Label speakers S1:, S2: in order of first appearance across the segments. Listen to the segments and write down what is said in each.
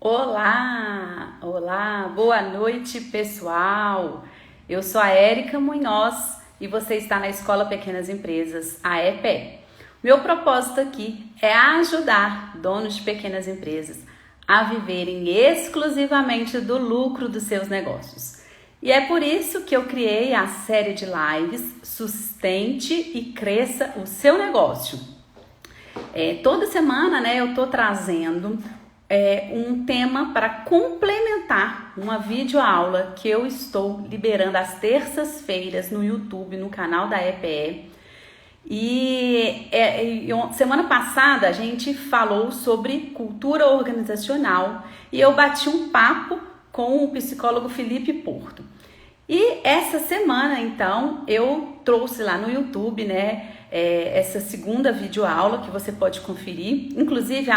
S1: Olá, olá, boa noite, pessoal. Eu sou a Érica Munhoz e você está na Escola Pequenas Empresas, a EPE. Meu propósito aqui é ajudar donos de pequenas empresas a viverem exclusivamente do lucro dos seus negócios. E é por isso que eu criei a série de lives Sustente e Cresça o Seu Negócio. Toda semana, eu tô trazendo um tema para complementar uma videoaula que eu estou liberando às terças-feiras no YouTube, no canal da EPE. Semana passada a gente falou sobre cultura organizacional e eu bati um papo com o psicólogo Felipe Porto. E essa semana, então, eu trouxe lá no YouTube, essa segunda videoaula que você pode conferir. Inclusive,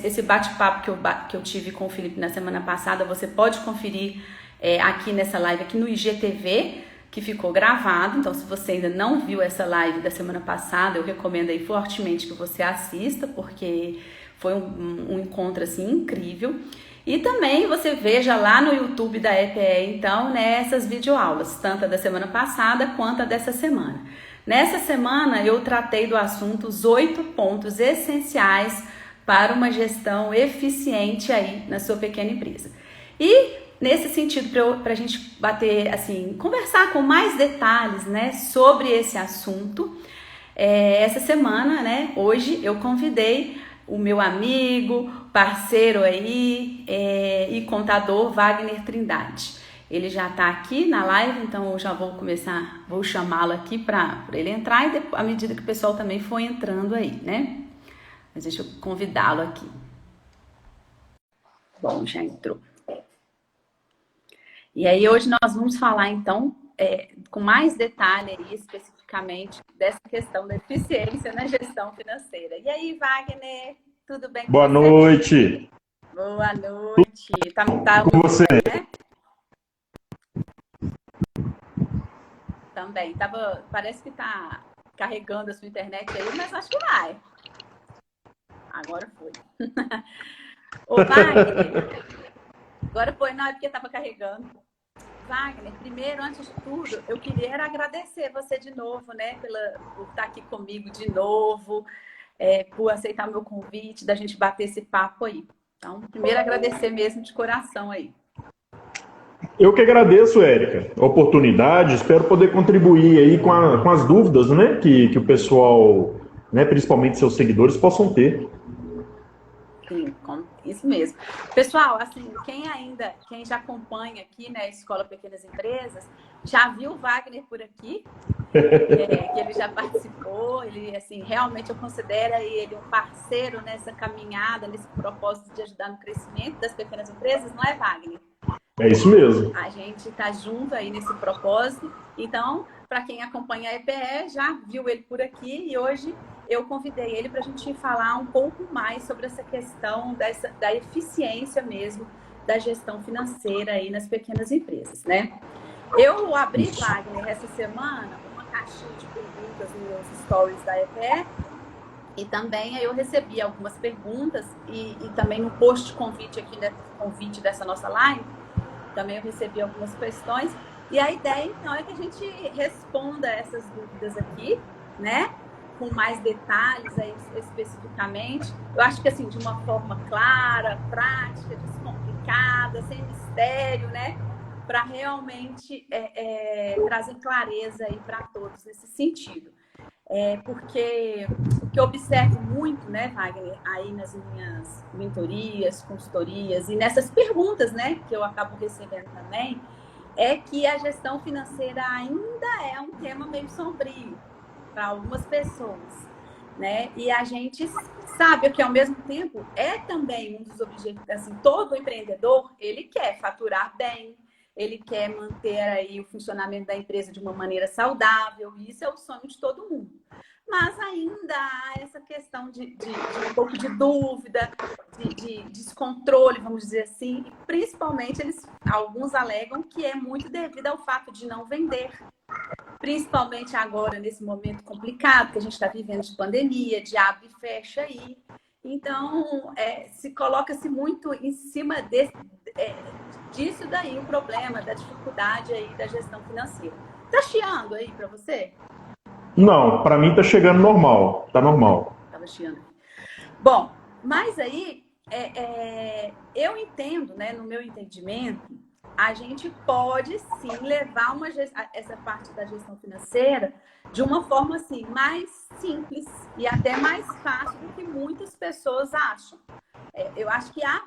S1: esse bate-papo que eu tive com o Felipe na semana passada, você pode conferir aqui nessa live, aqui no IGTV, que ficou gravado. Então, se você ainda não viu essa live da semana passada, eu recomendo aí fortemente que você assista, porque foi um encontro, assim, incrível. E também você veja lá no YouTube da EPE, então, essas videoaulas, tanto a da semana passada quanto a dessa semana. Nessa semana, eu tratei do assunto os 8 pontos essenciais para uma gestão eficiente aí na sua pequena empresa. E, nesse sentido, para a gente bater, assim, conversar com mais detalhes, sobre esse assunto, essa semana, hoje, eu convidei o meu amigo, parceiro aí e contador Wagner Trindade. Ele já está aqui na live, então eu já vou chamá-lo aqui para ele entrar e depois, à medida que o pessoal também for entrando aí, Mas deixa eu convidá-lo aqui. Bom, já entrou. E aí hoje nós vamos falar então com mais detalhe aí, especificamente dessa questão da eficiência na gestão financeira. E aí, Wagner, tudo bem com
S2: Boa
S1: você?
S2: noite.
S1: Boa noite. Tá
S2: Com você?
S1: né? Também. Parece que tá carregando a sua internet aí, mas acho que vai. Agora foi. Ô, Wagner. Agora foi, não é porque tava carregando. Wagner, primeiro, antes de tudo, eu queria agradecer você de novo, por estar aqui comigo de novo, por aceitar meu convite, da gente bater esse papo aí. Então, primeiro agradecer mesmo de coração aí.
S2: Eu que agradeço, Érica, a oportunidade. Espero poder contribuir aí com as dúvidas, que o pessoal, principalmente seus seguidores, possam ter.
S1: Sim, isso mesmo. Pessoal, assim, quem já acompanha aqui, a Escola Pequenas Empresas, já viu o Wagner por aqui, que ele já participou, ele, assim, realmente eu considero ele um parceiro nessa caminhada, nesse propósito de ajudar no crescimento das pequenas empresas, não é, Wagner?
S2: É isso mesmo.
S1: A gente está junto aí nesse propósito. Então, para quem acompanha a EPE, já viu ele por aqui e hoje eu convidei ele para a gente falar um pouco mais sobre essa questão da eficiência mesmo da gestão financeira aí nas pequenas empresas, Eu abri, Wagner, essa semana, uma caixinha de perguntas nos meus stories da EPE e também eu recebi algumas perguntas e também no post de convite aqui, convite dessa nossa live, também eu recebi algumas questões. E a ideia, então, é que a gente responda essas dúvidas aqui, com mais detalhes aí especificamente. Eu acho que, assim, de uma forma clara, prática, descomplicada, sem mistério, para realmente trazer clareza aí para todos nesse sentido. Porque o que eu observo muito, Wagner, aí nas minhas mentorias, consultorias e nessas perguntas, que eu acabo recebendo também, é que a gestão financeira ainda é um tema meio sombrio para algumas pessoas, E a gente sabe que, ao mesmo tempo, é também um dos objetivos, assim, todo empreendedor, ele quer faturar bem, ele quer manter aí o funcionamento da empresa de uma maneira saudável, e isso é o sonho de todo mundo. Mas ainda há essa questão de um pouco de dúvida, de descontrole, vamos dizer assim, e principalmente alguns alegam que é muito devido ao fato de não vender, principalmente agora, nesse momento complicado que a gente está vivendo de pandemia, de abre e fecha aí. Então, se coloca-se muito em cima disso daí, o problema da dificuldade aí da gestão financeira. Tá chiando aí para você?
S2: Não, para mim tá chegando normal, tá normal.
S1: Tava chiando. Bom, mas aí eu entendo, né, no meu entendimento, a gente pode sim levar essa parte da gestão financeira de uma forma assim mais simples e até mais fácil do que muitas pessoas acham. Eu acho que há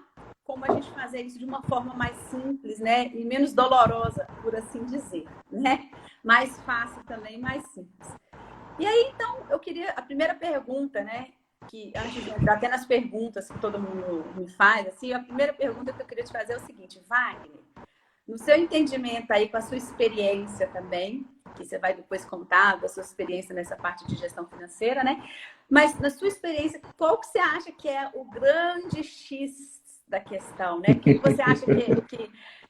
S1: como a gente fazer isso de uma forma mais simples, né, e menos dolorosa, por assim dizer, né? Mais fácil também, mais simples. E aí, então, eu queria a primeira pergunta, né? Que antes de entrar até nas perguntas que todo mundo me faz, assim, a primeira pergunta que eu queria te fazer é o seguinte, Wagner, no seu entendimento aí, com a sua experiência também, que você vai depois contar da sua experiência nessa parte de gestão financeira, né? Mas na sua experiência, qual que você acha que é o grande X da questão, né? O que você acha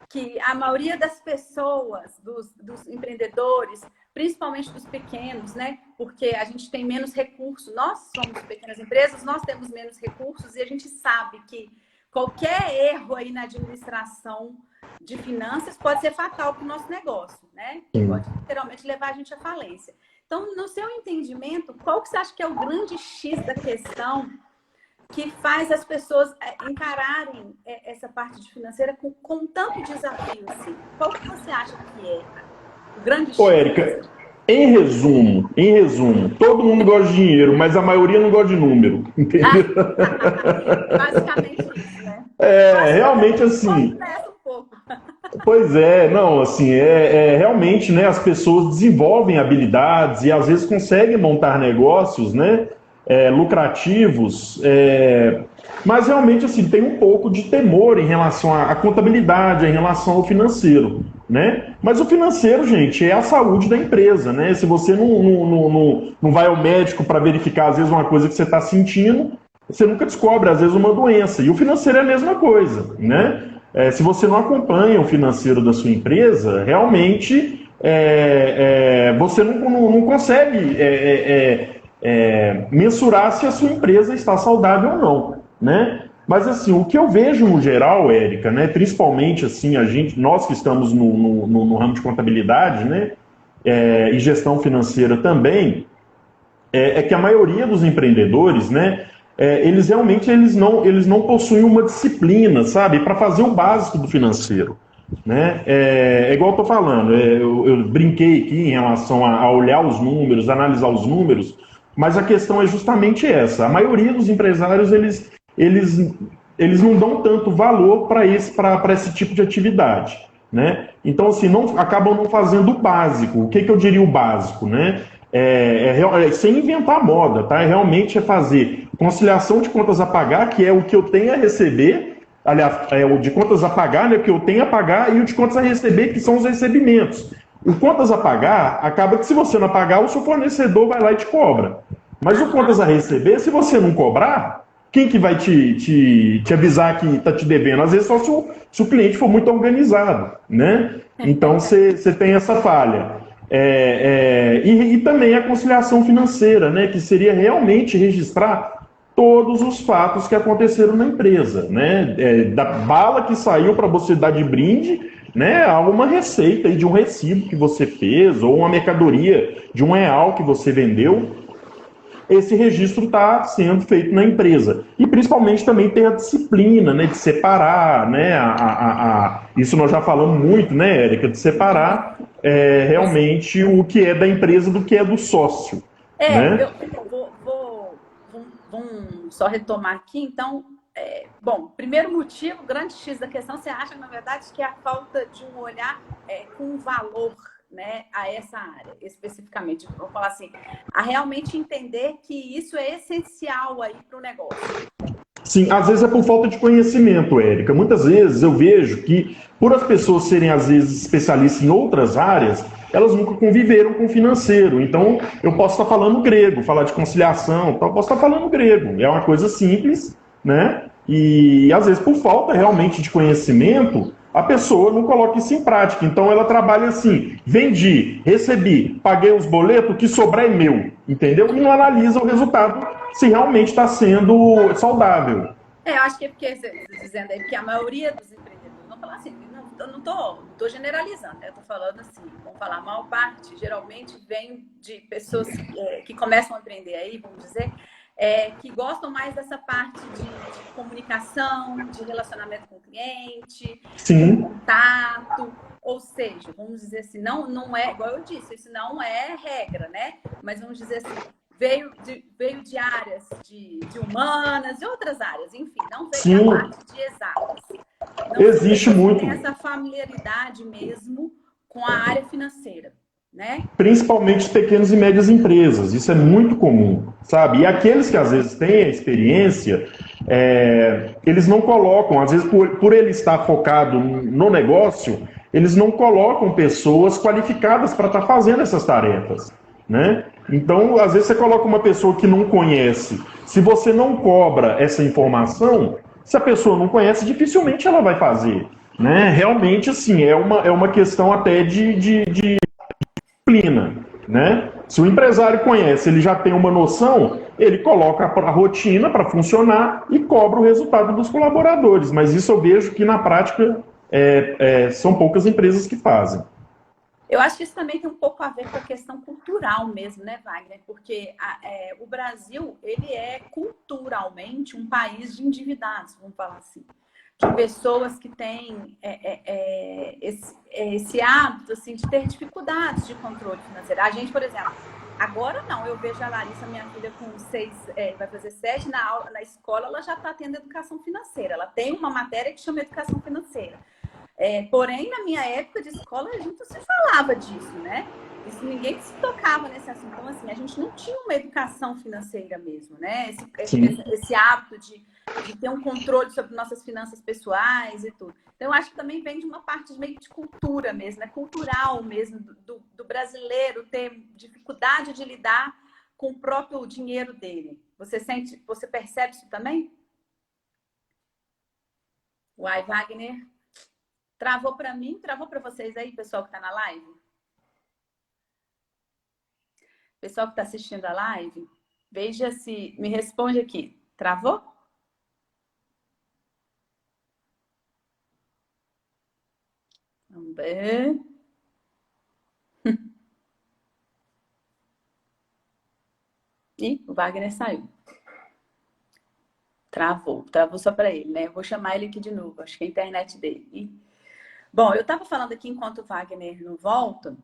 S1: que a maioria das pessoas, dos empreendedores, principalmente dos pequenos, né? Porque a gente tem menos recursos, nós somos pequenas empresas, nós temos menos recursos e a gente sabe que qualquer erro aí na administração de finanças pode ser fatal para o nosso negócio, né? Pode literalmente levar a gente à falência. Então, no seu entendimento, qual que você acha que é o grande X da questão que faz as pessoas encararem essa parte de financeira com tanto desafio assim? Qual que você acha que é o grande X?
S2: Ô, Érica, em resumo, todo mundo gosta de dinheiro, mas a maioria não gosta de número, entendeu?
S1: Basicamente isso, né?
S2: Realmente assim. Pois não, assim, realmente, né, as pessoas desenvolvem habilidades e às vezes conseguem montar negócios, né, lucrativos, mas realmente, assim, tem um pouco de temor em relação à contabilidade, em relação ao financeiro, né? Mas o financeiro, gente, é a saúde da empresa, né? Se você não vai ao médico para verificar, às vezes, uma coisa que você está sentindo, você nunca descobre, às vezes, uma doença. E o financeiro é a mesma coisa, né? Se você não acompanha o financeiro da sua empresa, realmente você não consegue mensurar se a sua empresa está saudável ou não, né? Mas assim, o que eu vejo no geral, Érica, né, principalmente assim, nós que estamos no ramo de contabilidade, né, e gestão financeira também, é que a maioria dos empreendedores, né, eles realmente eles não possuem uma disciplina, sabe, para fazer o básico do financeiro, né? Igual eu estou falando, eu brinquei aqui em relação a olhar os números, analisar os números, mas a questão é justamente essa. A maioria dos empresários eles não dão tanto valor para esse tipo de atividade, né? Então assim, acabam não fazendo o básico. O que eu diria o básico, né? Sem inventar moda, tá? Realmente fazer conciliação de contas a pagar, que é o que eu tenho a receber, aliás, o de contas a pagar, né, o que eu tenho a pagar, e o de contas a receber, que são os recebimentos. O contas a pagar, acaba que se você não pagar, o seu fornecedor vai lá e te cobra. Mas o contas a receber, se você não cobrar, quem que vai te avisar que está te devendo? Às vezes só se o cliente for muito organizado, né? Então você tem essa falha. E também a conciliação financeira, né, que seria realmente registrar todos os fatos que aconteceram na empresa, né, da bala que saiu para você dar de brinde, né, a uma receita aí de um recibo que você fez, ou uma mercadoria de R$1 que você vendeu. Esse registro está sendo feito na empresa. E principalmente também tem a disciplina, né, de separar, né, isso nós já falamos muito, né, Érica, de separar realmente o que é da empresa do que é do sócio. Né?
S1: Vamos só retomar aqui, então, bom, primeiro motivo, o grande X da questão, você acha, na verdade, que é a falta de um olhar com valor, né, a essa área, especificamente, vou falar assim, a realmente entender que isso é essencial aí para o negócio.
S2: Sim, às vezes é por falta de conhecimento, Érica. Muitas vezes eu vejo que, por as pessoas serem, às vezes, especialistas em outras áreas, elas nunca conviveram com o financeiro. Então, eu posso estar falando grego, falar de conciliação, então eu posso estar falando grego. É uma coisa simples, né? E, às vezes, por falta realmente de conhecimento, a pessoa não coloca isso em prática. Então, ela trabalha assim, vendi, recebi, paguei os boletos, o que sobrar é meu, entendeu? E não analisa o resultado se realmente está sendo saudável.
S1: Eu acho que é porque, dizendo aí, porque a maioria dos empreendedores, vamos falar assim, eu não tô generalizando, né? Eu tô falando assim, vamos falar, a maior parte geralmente vem de pessoas que começam a empreender aí, vamos dizer, que gostam mais dessa parte de comunicação, de relacionamento com o cliente, de
S2: Sim,
S1: contato, ou seja, vamos dizer assim, não é, igual eu disse, isso não é regra, né? Mas vamos dizer assim, veio de áreas de humanas, de outras áreas, enfim, não veio da
S2: sim,
S1: parte de exatas. Não são
S2: existe
S1: pessoas que
S2: muito.
S1: têm essa familiaridade mesmo com a área financeira, né?
S2: Principalmente as pequenas e médias empresas, isso é muito comum, sabe? E aqueles que às vezes têm a experiência, eles não colocam, às vezes por ele estar focado no negócio, eles não colocam pessoas qualificadas para estar fazendo essas tarefas, né? Então, às vezes você coloca uma pessoa que não conhece, se você não cobra essa informação, se a pessoa não conhece, dificilmente ela vai fazer, né? Realmente, assim, é uma questão até de disciplina, né? Se o empresário conhece, ele já tem uma noção, ele coloca a rotina para funcionar e cobra o resultado dos colaboradores. Mas isso eu vejo que na prática são poucas empresas que fazem.
S1: Eu acho que isso também tem um pouco a ver com a questão cultural mesmo, né, Wagner? Porque o Brasil, ele é culturalmente um país de endividados, vamos falar assim. De pessoas que têm esse hábito assim, de ter dificuldades de controle financeiro. A gente, por exemplo, agora não, eu vejo a Larissa, minha filha, com 6, vai fazer 7, na escola ela já está tendo educação financeira. Ela tem uma matéria que chama educação financeira. Porém, na minha época de escola, a gente não se falava disso, né? Isso, ninguém se tocava nesse assunto. Então, assim, a gente não tinha uma educação financeira mesmo, né? Esse hábito de ter um controle sobre nossas finanças pessoais e tudo. Então, eu acho que também vem de uma parte meio de cultura mesmo, é cultural mesmo, do brasileiro ter dificuldade de lidar com o próprio dinheiro dele. Você percebe isso também? Uai, Wagner. Travou para mim? Travou para vocês aí, pessoal que está na live? Pessoal que está assistindo a live, veja se... Me responde aqui. Travou? Vamos ver. Ih, o Wagner saiu. Travou só para ele, né? Eu vou chamar ele aqui de novo, acho que é a internet dele. Bom, eu estava falando aqui enquanto o Wagner não volta,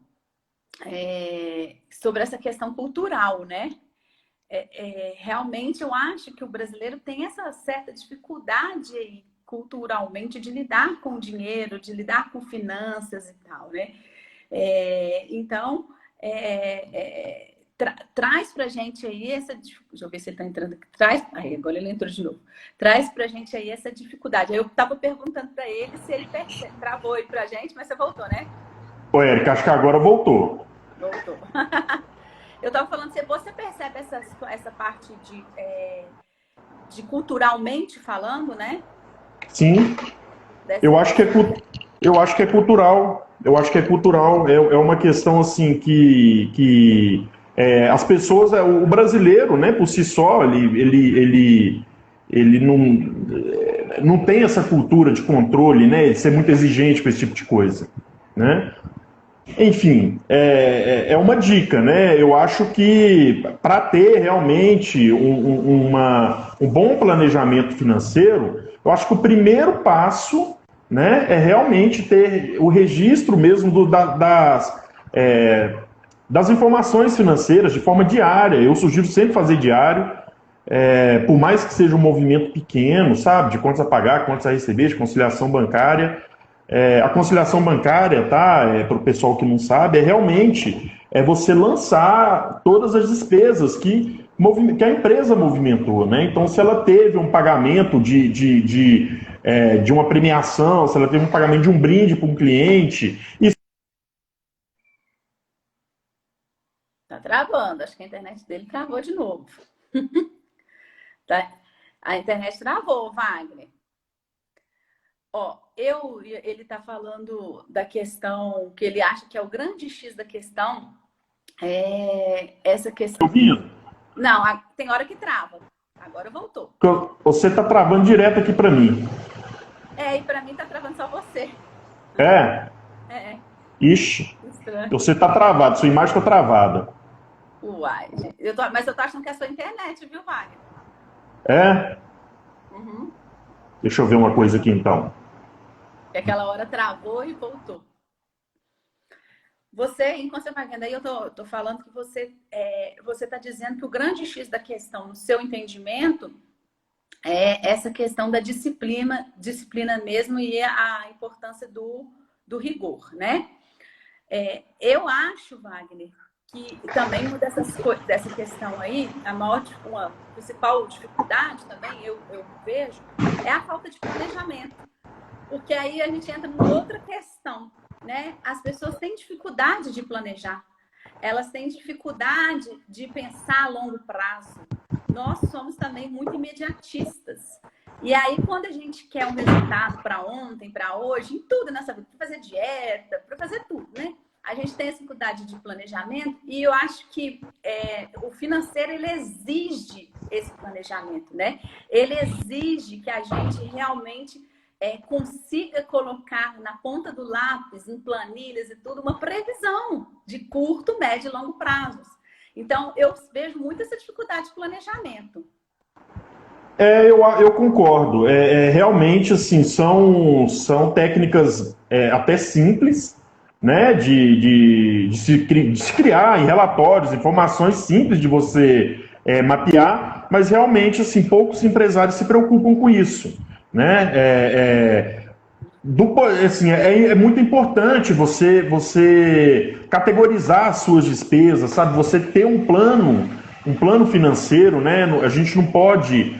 S1: sobre essa questão cultural, né? Realmente eu acho que o brasileiro tem essa certa dificuldade aí, culturalmente, de lidar com o dinheiro, de lidar com finanças e tal, né? Então, traz pra gente aí essa... Deixa eu ver se ele tá entrando aqui. Aí, agora ele entrou de novo. Traz pra gente aí essa dificuldade. Aí eu tava perguntando pra ele se ele travou aí pra gente, mas você voltou, né?
S2: Ô, Érica, acho que agora voltou.
S1: Voltou. Eu estava falando, você percebe essa parte de culturalmente falando, né?
S2: Sim, eu acho que é cultural. Eu acho que é cultural. É uma questão assim que as pessoas, o brasileiro, né, por si só, ele não tem essa cultura de controle, né, de ser muito exigente com esse tipo de coisa, né? Enfim, é uma dica, né? Eu acho que para ter realmente um bom planejamento financeiro, eu acho que o primeiro passo, né, é realmente ter o registro mesmo das informações financeiras de forma diária. Eu sugiro sempre fazer diário, por mais que seja um movimento pequeno, sabe? De contas a pagar, contas a receber, de conciliação bancária. A conciliação bancária, tá? Para o pessoal que não sabe, realmente você lançar todas as despesas que a empresa movimentou, né? Então, se ela teve um pagamento de uma premiação, se ela teve um pagamento de um brinde para um cliente, isso.
S1: Tá travando. Acho que a internet dele travou de novo. Tá? A internet travou, Wagner. Ó, ele tá falando da questão que ele acha que é o grande X da questão, essa questão.
S2: Ouvindo?
S1: Não, tem hora que trava. Agora voltou.
S2: Você está travando direto aqui para mim.
S1: E para mim tá travando só você.
S2: É?
S1: É.
S2: Ixi,
S1: Estranho.
S2: você está travado, sua imagem está travada.
S1: Uai, mas eu tô achando que é a sua internet, viu, Wagner?
S2: É?
S1: Uhum.
S2: Deixa eu ver uma coisa aqui então.
S1: E aquela hora travou e voltou. Você, enquanto você vai vendo aí, eu tô falando que você tá dizendo que o grande X da questão, no seu entendimento, é essa questão da disciplina mesmo e a importância do rigor, né? Eu acho, Wagner, que também uma dessa questão aí, uma principal dificuldade também, eu vejo, é a falta de planejamento. Porque aí a gente entra numa outra questão, né? As pessoas têm dificuldade de planejar. Elas têm dificuldade de pensar a longo prazo. Nós somos também muito imediatistas. E aí, quando a gente quer um resultado para ontem, para hoje, em tudo nessa vida, para fazer dieta, para fazer tudo, né? A gente tem essa dificuldade de planejamento e eu acho que o financeiro, ele exige esse planejamento, né? Ele exige que a gente realmente consiga colocar na ponta do lápis, em planilhas e tudo, uma previsão de curto, médio e longo prazos. Então, eu vejo muito essa dificuldade de planejamento.
S2: Eu concordo. Realmente, assim, são técnicas até simples, né, de se criar em relatórios, informações simples de você mapear, mas realmente, assim, poucos empresários se preocupam com isso, né? Assim, é muito importante você categorizar as suas despesas, sabe? Você ter um plano financeiro, né? A gente não pode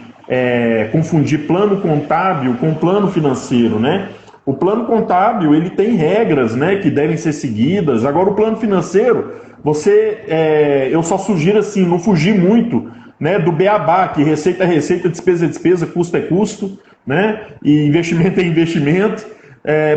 S2: confundir plano contábil com plano financeiro, né? O plano contábil, ele tem regras, né, que devem ser seguidas. Agora, o plano financeiro, eu só sugiro, assim, não fugir muito, né, do beabá, que receita é receita, despesa é despesa, custo é custo, né, e investimento é investimento.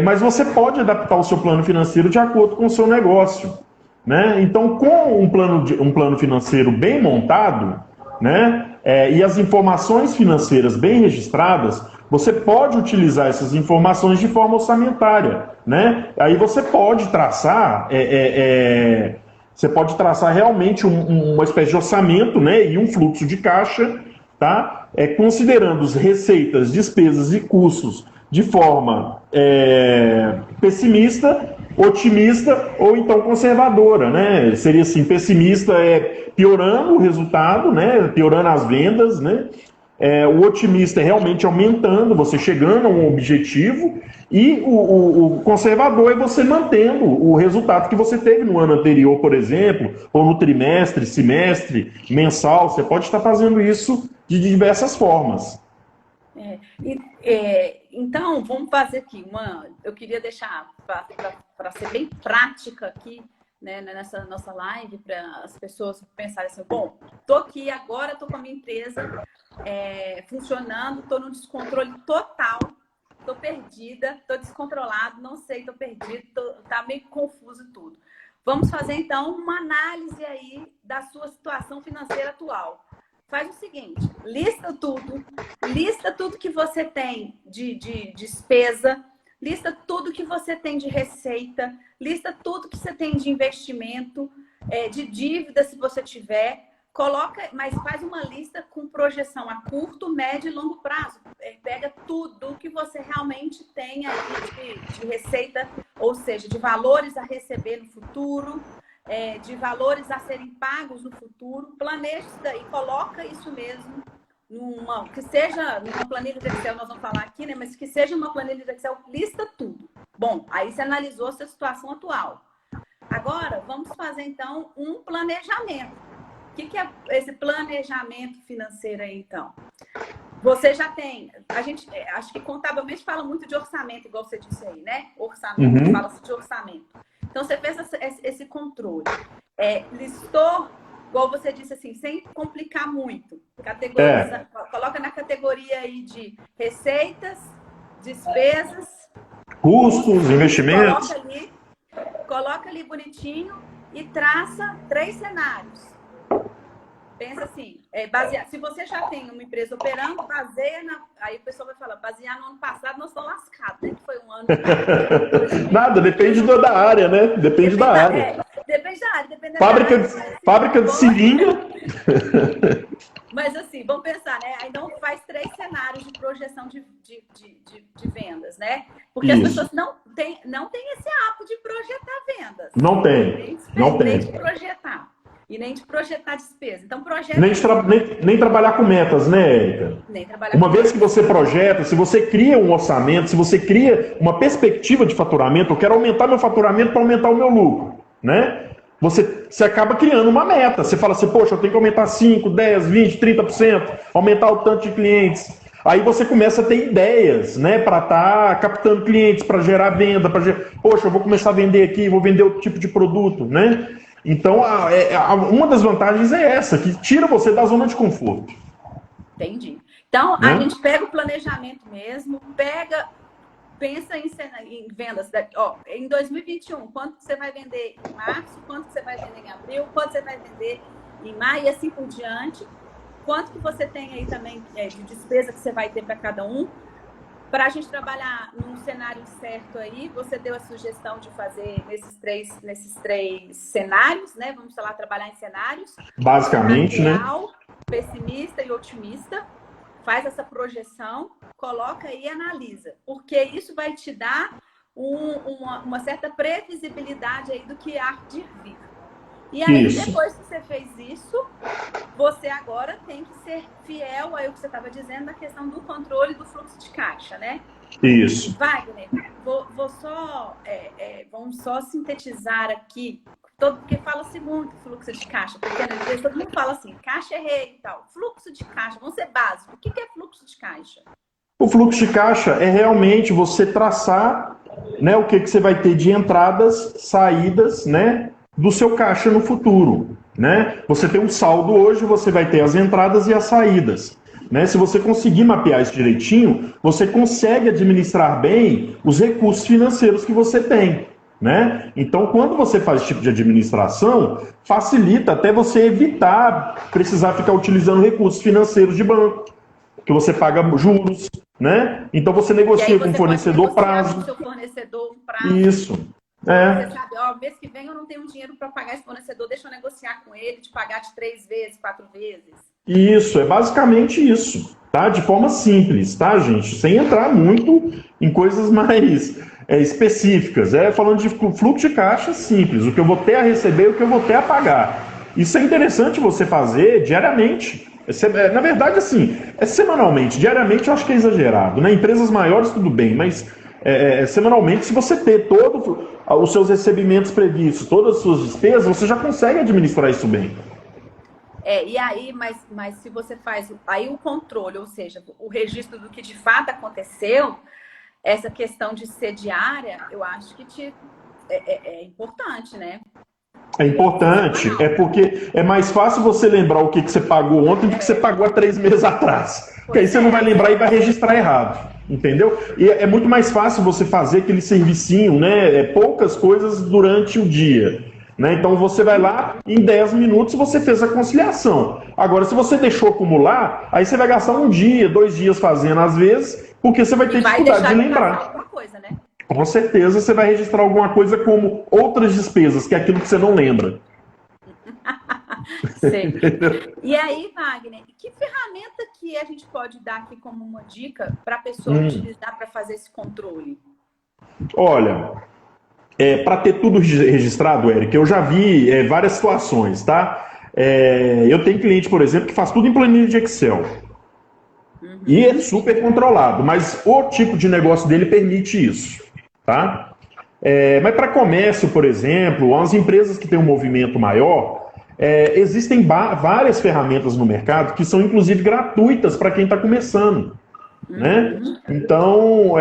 S2: Mas você pode adaptar o seu plano financeiro de acordo com o seu negócio, né? Então, com um plano financeiro bem montado, né, e as informações financeiras bem registradas, você pode utilizar essas informações de forma orçamentária, né? Aí você pode traçar, realmente uma espécie de orçamento, né, e um fluxo de caixa, tá? Considerando as receitas, despesas e custos de forma pessimista, otimista ou então conservadora, né? Seria assim, pessimista piorando o resultado, né? Piorando as vendas, né? O otimista é realmente aumentando, você chegando a um objetivo, e o conservador é você mantendo o resultado que você teve no ano anterior, por exemplo, ou no trimestre, semestre, mensal. Você pode estar fazendo isso de diversas formas.
S1: Então, vamos fazer aqui eu queria deixar para ser bem prática aqui, né, nessa nossa live, para as pessoas pensarem assim: bom, estou aqui agora, estou com a minha empresa funcionando, estou no descontrole total, estou perdida, estou descontrolado, não sei, estou perdido, está meio confuso tudo. Vamos fazer então uma análise aí da sua situação financeira atual. Faz o seguinte, lista tudo que você tem de despesa, lista tudo que você tem de receita, lista tudo que você tem de investimento, de dívida, se você tiver, mas faz uma lista com projeção a curto, médio e longo prazo. Pega tudo que você realmente tem aí de receita, ou seja, de valores a receber no futuro, de valores a serem pagos no futuro, planeja isso daí, coloca isso mesmo, que seja numa planilha de Excel, nós vamos falar aqui, né? Mas que seja uma planilha de Excel, lista tudo. Bom, aí você analisou a sua situação atual. Agora, vamos fazer então um planejamento. O que é esse planejamento financeiro aí, então? Você já tem, acho que contabilmente fala muito de orçamento, igual você disse aí, né? Orçamento, fala-se de orçamento. Então, você fez esse controle. Listou, igual você disse assim, sem complicar muito. Categoriza, coloca na categoria aí de receitas, despesas,
S2: custos, investimentos.
S1: Coloca ali bonitinho e traça 3 cenários. Pensa assim, se você já tem uma empresa operando, aí o pessoal vai falar, basear no ano passado, nós estamos lascados, né? Que foi um ano...
S2: Nada, depende da área, né? Depende da área.
S1: Depende da área, depende da área.
S2: Fábrica de seringa.
S1: Mas assim, vamos pensar, né? Aí não faz 3 cenários de projeção de vendas, né? Porque as pessoas não têm esse hábito de projetar vendas.
S2: Não tem.
S1: Nem de projetar. E nem de projetar despesa. Então, projeta...
S2: Nem trabalhar com metas, né, Érica?
S1: Nem trabalhar
S2: Uma vez que você projeta, se você cria um orçamento, se você cria uma perspectiva de faturamento, eu quero aumentar meu faturamento para aumentar o meu lucro, né? Você acaba criando uma meta. Você fala assim, poxa, eu tenho que aumentar 5, 10, 20, 30%, aumentar o tanto de clientes. Aí você começa a ter ideias, né, para estar captando clientes, para gerar venda, poxa, eu vou começar a vender aqui, vou vender outro tipo de produto, né? Então, uma das vantagens é essa, que tira você da zona de conforto.
S1: Entendi. Então, a gente pega o planejamento mesmo, pensa em vendas. Em 2021, quanto você vai vender em março, quanto você vai vender em abril, quanto você vai vender em maio e assim por diante. Quanto que você tem aí também de despesa que você vai ter para cada um. Para a gente trabalhar num cenário certo aí, você deu a sugestão de fazer nesses três cenários, né? Vamos falar, trabalhar em cenários.
S2: Basicamente,
S1: real, pessimista e otimista. Faz essa projeção, coloca aí e analisa. Porque isso vai te dar uma certa previsibilidade aí do que há de vir. E aí, depois que você fez isso, você agora tem que ser fiel ao que você estava dizendo na questão do controle do fluxo de caixa, né?
S2: Isso.
S1: Wagner, vamos só sintetizar aqui, porque fala-se muito fluxo de caixa, porque na empresa todo mundo fala assim, caixa é rei e tal. Fluxo de caixa, vamos ser básicos. O que é fluxo de caixa?
S2: O fluxo de caixa é realmente você traçar, né, o que você vai ter de entradas, saídas, né, do seu caixa no futuro, né? Você tem um saldo hoje, você vai ter as entradas e as saídas, né? Se você conseguir mapear isso direitinho, você consegue administrar bem os recursos financeiros que você tem, né? Então, quando você faz esse tipo de administração, facilita até você evitar precisar ficar utilizando recursos financeiros de banco, que você paga juros, né? Então você negocia com o fornecedor prazo.
S1: Com o seu fornecedor um prazo.
S2: Isso.
S1: Você sabe, mês que vem eu não tenho dinheiro para pagar esse fornecedor, deixa eu negociar com ele, de pagar de 3 vezes, 4 vezes.
S2: Isso, é basicamente isso, tá? De forma simples, tá, gente? Sem entrar muito em coisas mais específicas. Falando de fluxo de caixa simples, o que eu vou ter a receber e o que eu vou ter a pagar. Isso é interessante você fazer diariamente. Na verdade, assim, semanalmente. Diariamente eu acho que é exagerado, né? Empresas maiores, tudo bem, mas semanalmente, se você ter todos os seus recebimentos previstos, todas as suas despesas, você já consegue administrar isso bem.
S1: E aí, mas se você faz aí o controle, ou seja, o registro do que de fato aconteceu, essa questão de ser diária, eu acho que é importante, né?
S2: É importante, porque é mais fácil você lembrar o que você pagou ontem do que você pagou há 3 meses atrás. Porque aí você não vai lembrar e vai registrar errado, entendeu? E é muito mais fácil você fazer aquele servicinho, né? Poucas coisas durante o dia, né? Então você vai lá, em 10 minutos você fez a conciliação. Agora, se você deixou acumular, aí você vai gastar 1 dia, 2 dias fazendo às vezes, porque você vai ter dificuldade de lembrar.
S1: Alguma coisa, né?
S2: Com certeza você vai registrar alguma coisa como outras despesas, que é aquilo que você não lembra.
S1: Sei. E aí, Wagner, que ferramenta que a gente pode dar aqui como uma dica para a pessoa utilizar para fazer esse controle?
S2: Olha, para ter tudo registrado, Érica, eu já vi várias situações, tá? Eu tenho cliente, por exemplo, que faz tudo em planilha de Excel. E é super controlado, mas o tipo de negócio dele permite isso, tá? Mas para comércio, por exemplo, as empresas que têm um movimento maior, existem várias ferramentas no mercado que são inclusive gratuitas para quem está começando, né? Então,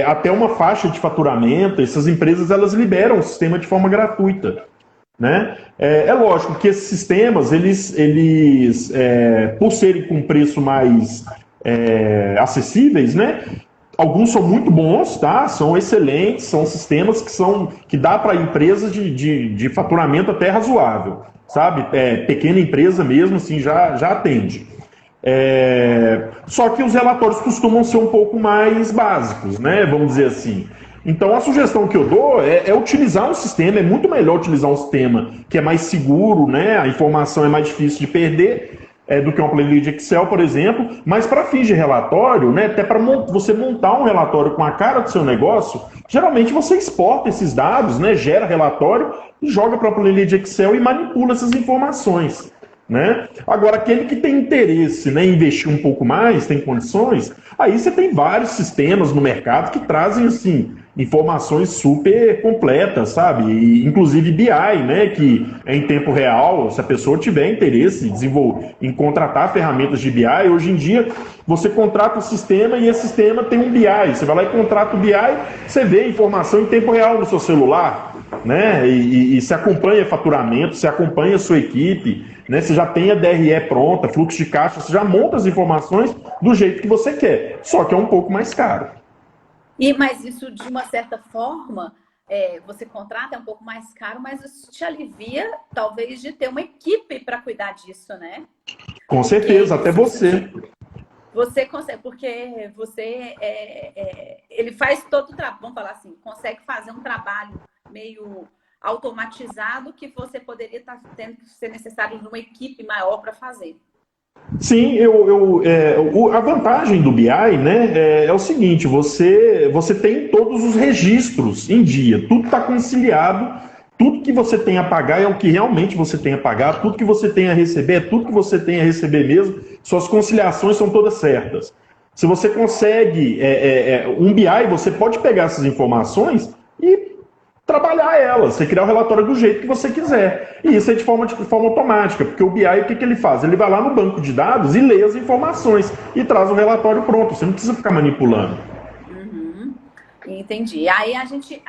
S2: até uma faixa de faturamento, essas empresas elas liberam o sistema de forma gratuita, né? É lógico que esses sistemas, eles por serem com preço mais acessíveis, né? Alguns são muito bons, tá? São excelentes, são sistemas que dá para empresas de faturamento até razoável. sabe? Pequena empresa mesmo, assim, já atende. Só que os relatórios costumam ser um pouco mais básicos, né? Vamos dizer assim. Então, a sugestão que eu dou é utilizar um sistema, é muito melhor utilizar um sistema que é mais seguro, né? A informação é mais difícil de perder do que uma planilha de Excel, por exemplo, mas para fins de relatório, né? Até para você montar um relatório com a cara do seu negócio, geralmente você exporta esses dados, né? Gera relatório e joga para a planilha de Excel e manipula essas informações. Né? Agora, aquele que tem interesse, né, em investir um pouco mais, tem condições, aí você tem vários sistemas no mercado que trazem assim, informações super completas, sabe? E, inclusive BI, né, que é em tempo real, se a pessoa tiver interesse em contratar ferramentas de BI, hoje em dia você contrata o sistema e esse sistema tem um BI. Você vai lá e contrata o BI, você vê a informação em tempo real no seu celular, né? E se acompanha faturamento, se acompanha a sua equipe, né? Você já tem a DRE pronta, fluxo de caixa, você já monta as informações do jeito que você quer, só que é um pouco mais caro.
S1: Mas isso, de uma certa forma, você contrata, é um pouco mais caro, mas isso te alivia, talvez, de ter uma equipe para cuidar disso, né?
S2: Com certeza, até você.
S1: Você consegue, porque você ele faz todo o trabalho, vamos falar assim, consegue fazer um trabalho meio automatizado que você poderia estar tendo que ser necessário de uma equipe maior para fazer.
S2: Sim, a vantagem do BI, né, é o seguinte, você tem todos os registros em dia, tudo está conciliado, tudo que você tem a pagar é o que realmente você tem a pagar, tudo que você tem a receber é tudo que você tem a receber mesmo, suas conciliações são todas certas. Se você consegue um BI, você pode pegar essas informações e trabalhar elas, você criar o relatório do jeito que você quiser. E isso é de forma automática, porque o BI, o que ele faz? Ele vai lá no banco de dados e lê as informações e traz o relatório pronto, você não precisa ficar manipulando.
S1: Uhum. Entendi. Aí a gente,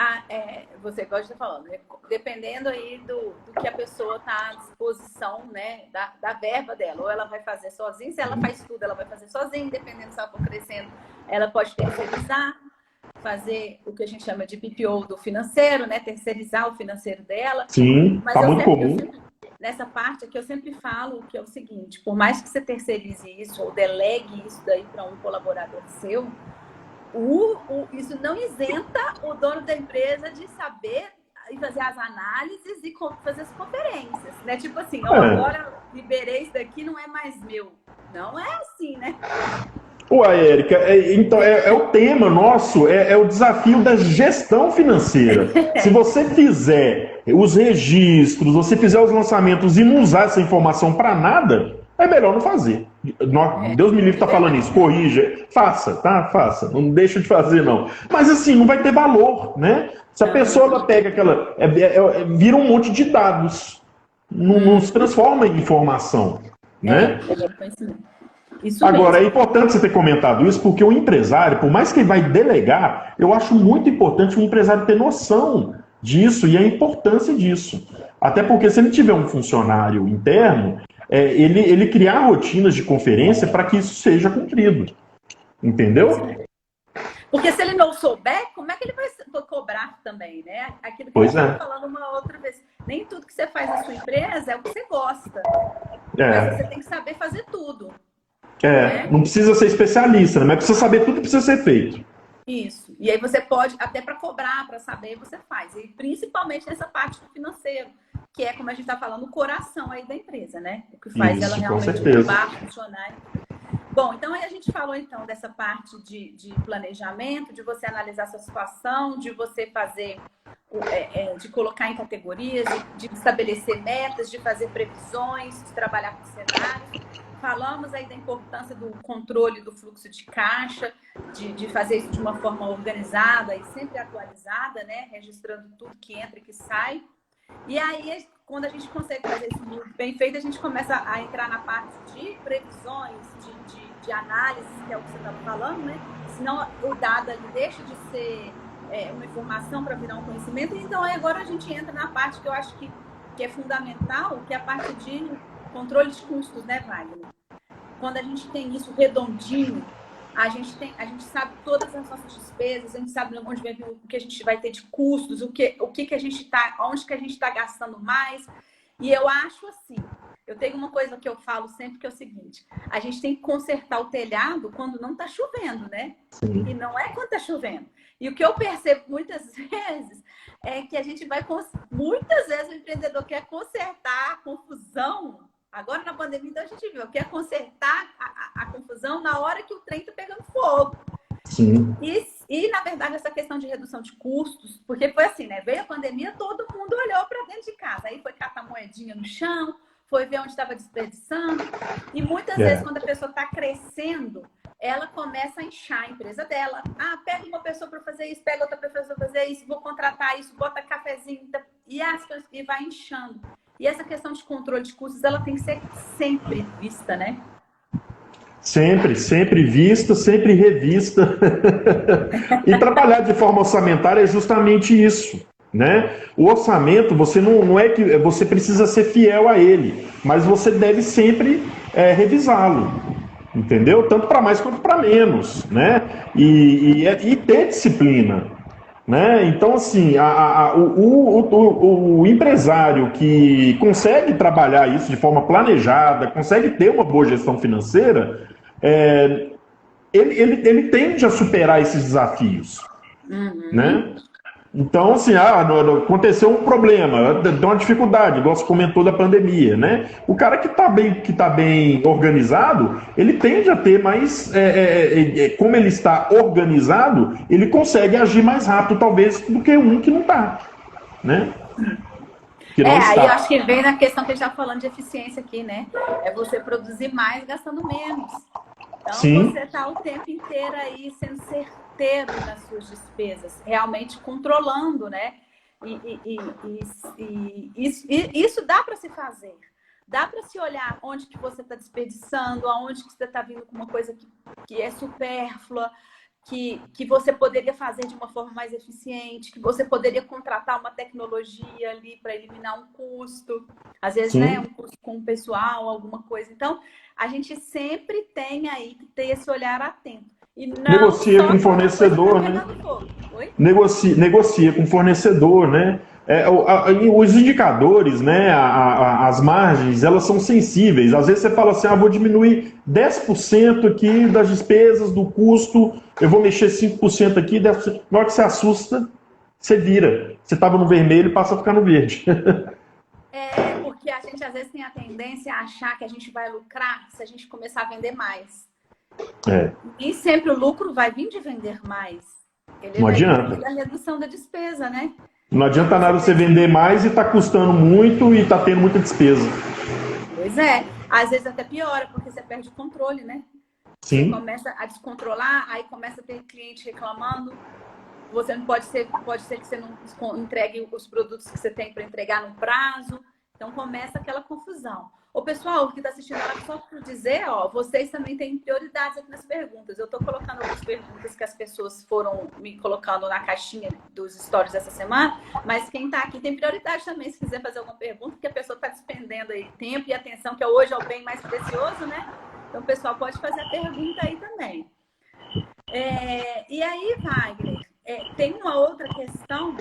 S1: você gosta de estar falando, dependendo aí do que a pessoa está à disposição, né, da verba dela, ou ela vai fazer sozinha, se ela faz tudo, ela vai fazer sozinha, dependendo se ela for crescendo, ela pode terceirizar, fazer o que a gente chama de BPO do financeiro, né, terceirizar o financeiro dela.
S2: Sim, tá muito comum.
S1: Nessa parte aqui eu sempre falo que é o seguinte, por mais que você terceirize isso ou delegue isso daí para um colaborador seu, isso não isenta o dono da empresa de saber e fazer as análises e fazer as conferências, né? Tipo assim, agora liberei isso daqui, não é mais meu. Não é assim, né?
S2: Ué, Érica, então o tema nosso, é o desafio da gestão financeira. Se você fizer os registros, você fizer os lançamentos e não usar essa informação para nada, é melhor não fazer. Deus me livre estar falando isso, corrija, faça, tá? Faça, não deixa de fazer não. Mas assim, não vai ter valor, né? Se a pessoa ela pega vira um monte de dados, não se transforma em informação, né? Agora, é importante você ter comentado isso, porque o empresário, por mais que ele vai delegar, eu acho muito importante o empresário ter noção disso e a importância disso. Até porque se ele tiver um funcionário interno, ele criar rotinas de conferência para que isso seja cumprido. Entendeu?
S1: Porque se ele não souber, como é que ele vai cobrar também, né? Aquilo que a gente estava falando uma outra vez. Nem tudo que você faz na sua empresa é o que você gosta. Mas você tem que saber fazer tudo.
S2: Não precisa ser especialista, né? Mas precisa saber tudo que precisa ser feito.
S1: Isso. E aí você pode, até para cobrar, para saber, você faz. E principalmente nessa parte do financeiro, que é, como a gente está falando, o coração aí da empresa, né? O que faz ela realmente bombar, funcionar. Bom, então aí a gente falou então dessa parte de planejamento, de você analisar sua situação, de você fazer, de colocar em categorias, de estabelecer metas, de fazer previsões, de trabalhar com cenários. Falamos aí da importância do controle do fluxo de caixa, de fazer isso de uma forma organizada e sempre atualizada, né? Registrando tudo que entra e que sai. E aí, quando a gente consegue fazer isso muito bem feito, a gente começa a entrar na parte de previsões, de análise, que é o que você estava falando, né? Senão o dado ali deixa de ser uma informação para virar um conhecimento. Então, agora a gente entra na parte que eu acho que é fundamental, que é a parte de controle de custos, né, Wagner? Quando a gente tem isso redondinho, a gente sabe todas as nossas despesas, a gente sabe onde o que a gente vai ter de custos, o que a gente tá, onde que a gente está gastando mais. E eu acho assim, eu tenho uma coisa que eu falo sempre que é o seguinte, a gente tem que consertar o telhado quando não está chovendo, né?
S2: Sim.
S1: E não é quando está chovendo. E o que eu percebo muitas vezes é que a gente vai... Muitas vezes o empreendedor quer consertar a confusão. Agora, na pandemia, então a gente viu, quer consertar a confusão na hora que o trem está pegando fogo.
S2: Sim.
S1: E, na verdade, essa questão de redução de custos, porque foi assim, né? Veio a pandemia, todo mundo olhou para dentro de casa. Aí foi catar moedinha no chão, foi ver onde estava desperdiçando. E muitas vezes, quando a pessoa está crescendo, ela começa a inchar a empresa dela. Ah, pega uma pessoa para fazer isso, pega outra pessoa para fazer isso, vou contratar isso, bota cafezinho, e vai inchando. E essa questão de controle de custos, ela tem que ser sempre vista, né?
S2: Sempre vista, sempre revista. E trabalhar de forma orçamentária é justamente isso, né? O orçamento, você não é que você precisa ser fiel a ele, mas você deve sempre revisá-lo, entendeu? Tanto para mais quanto para menos, né? E ter disciplina. Né? Então, assim, o empresário que consegue trabalhar isso de forma planejada, consegue ter uma boa gestão financeira, ele tende a superar esses desafios. Né? Então, assim, aconteceu um problema, deu uma dificuldade, igual você comentou da pandemia, né? O cara que está bem organizado, ele tende a ter mais, como ele está organizado, ele consegue agir mais rápido, talvez, do que um que não está, né? Que não está.
S1: Aí eu acho que vem na questão que a gente está falando de eficiência aqui, né? É você produzir mais gastando menos. Então,
S2: Sim.
S1: Você está o tempo inteiro aí sendo certeiro nas suas despesas, realmente controlando, né? E isso dá para se fazer. Dá para se olhar onde que você está desperdiçando, aonde que você está vindo com uma coisa que é supérflua, que você poderia fazer de uma forma mais eficiente, que você poderia contratar uma tecnologia ali para eliminar um custo, às vezes, né, um custo com o pessoal, alguma coisa. Então, a gente sempre tem aí que ter esse olhar atento. E não
S2: negocia com o fornecedor, né? Negocia com o fornecedor, né? Os indicadores, né, as margens, elas são sensíveis. Às vezes você fala assim, vou diminuir 10% aqui das despesas, do custo, eu vou mexer 5% aqui, 10%. Na hora que você assusta, você vira. Você estava no vermelho e passa a ficar no verde.
S1: Porque a gente às vezes tem a tendência a achar que a gente vai lucrar se a gente começar a vender mais. E sempre o lucro vai vir de vender mais. Ele
S2: não
S1: vai
S2: adianta.
S1: vir da redução da despesa, né?
S2: Não adianta nada você vender mais e tá custando muito e tá tendo muita despesa.
S1: Pois é. Às vezes até piora, porque você perde o controle, né?
S2: Sim.
S1: Você começa a descontrolar, aí começa a ter cliente reclamando. Você não pode ser que você não entregue os produtos que você tem para entregar no prazo. Então começa aquela confusão. Ô, pessoal que está assistindo, só para dizer, vocês também têm prioridades aqui nas perguntas. Eu estou colocando algumas perguntas que as pessoas foram me colocando na caixinha dos stories essa semana, mas quem está aqui tem prioridade também, se quiser fazer alguma pergunta, porque a pessoa está despendendo aí tempo e atenção, que hoje é o bem mais precioso, né? Então o pessoal pode fazer a pergunta aí também. E aí, Wagner, tem uma outra questão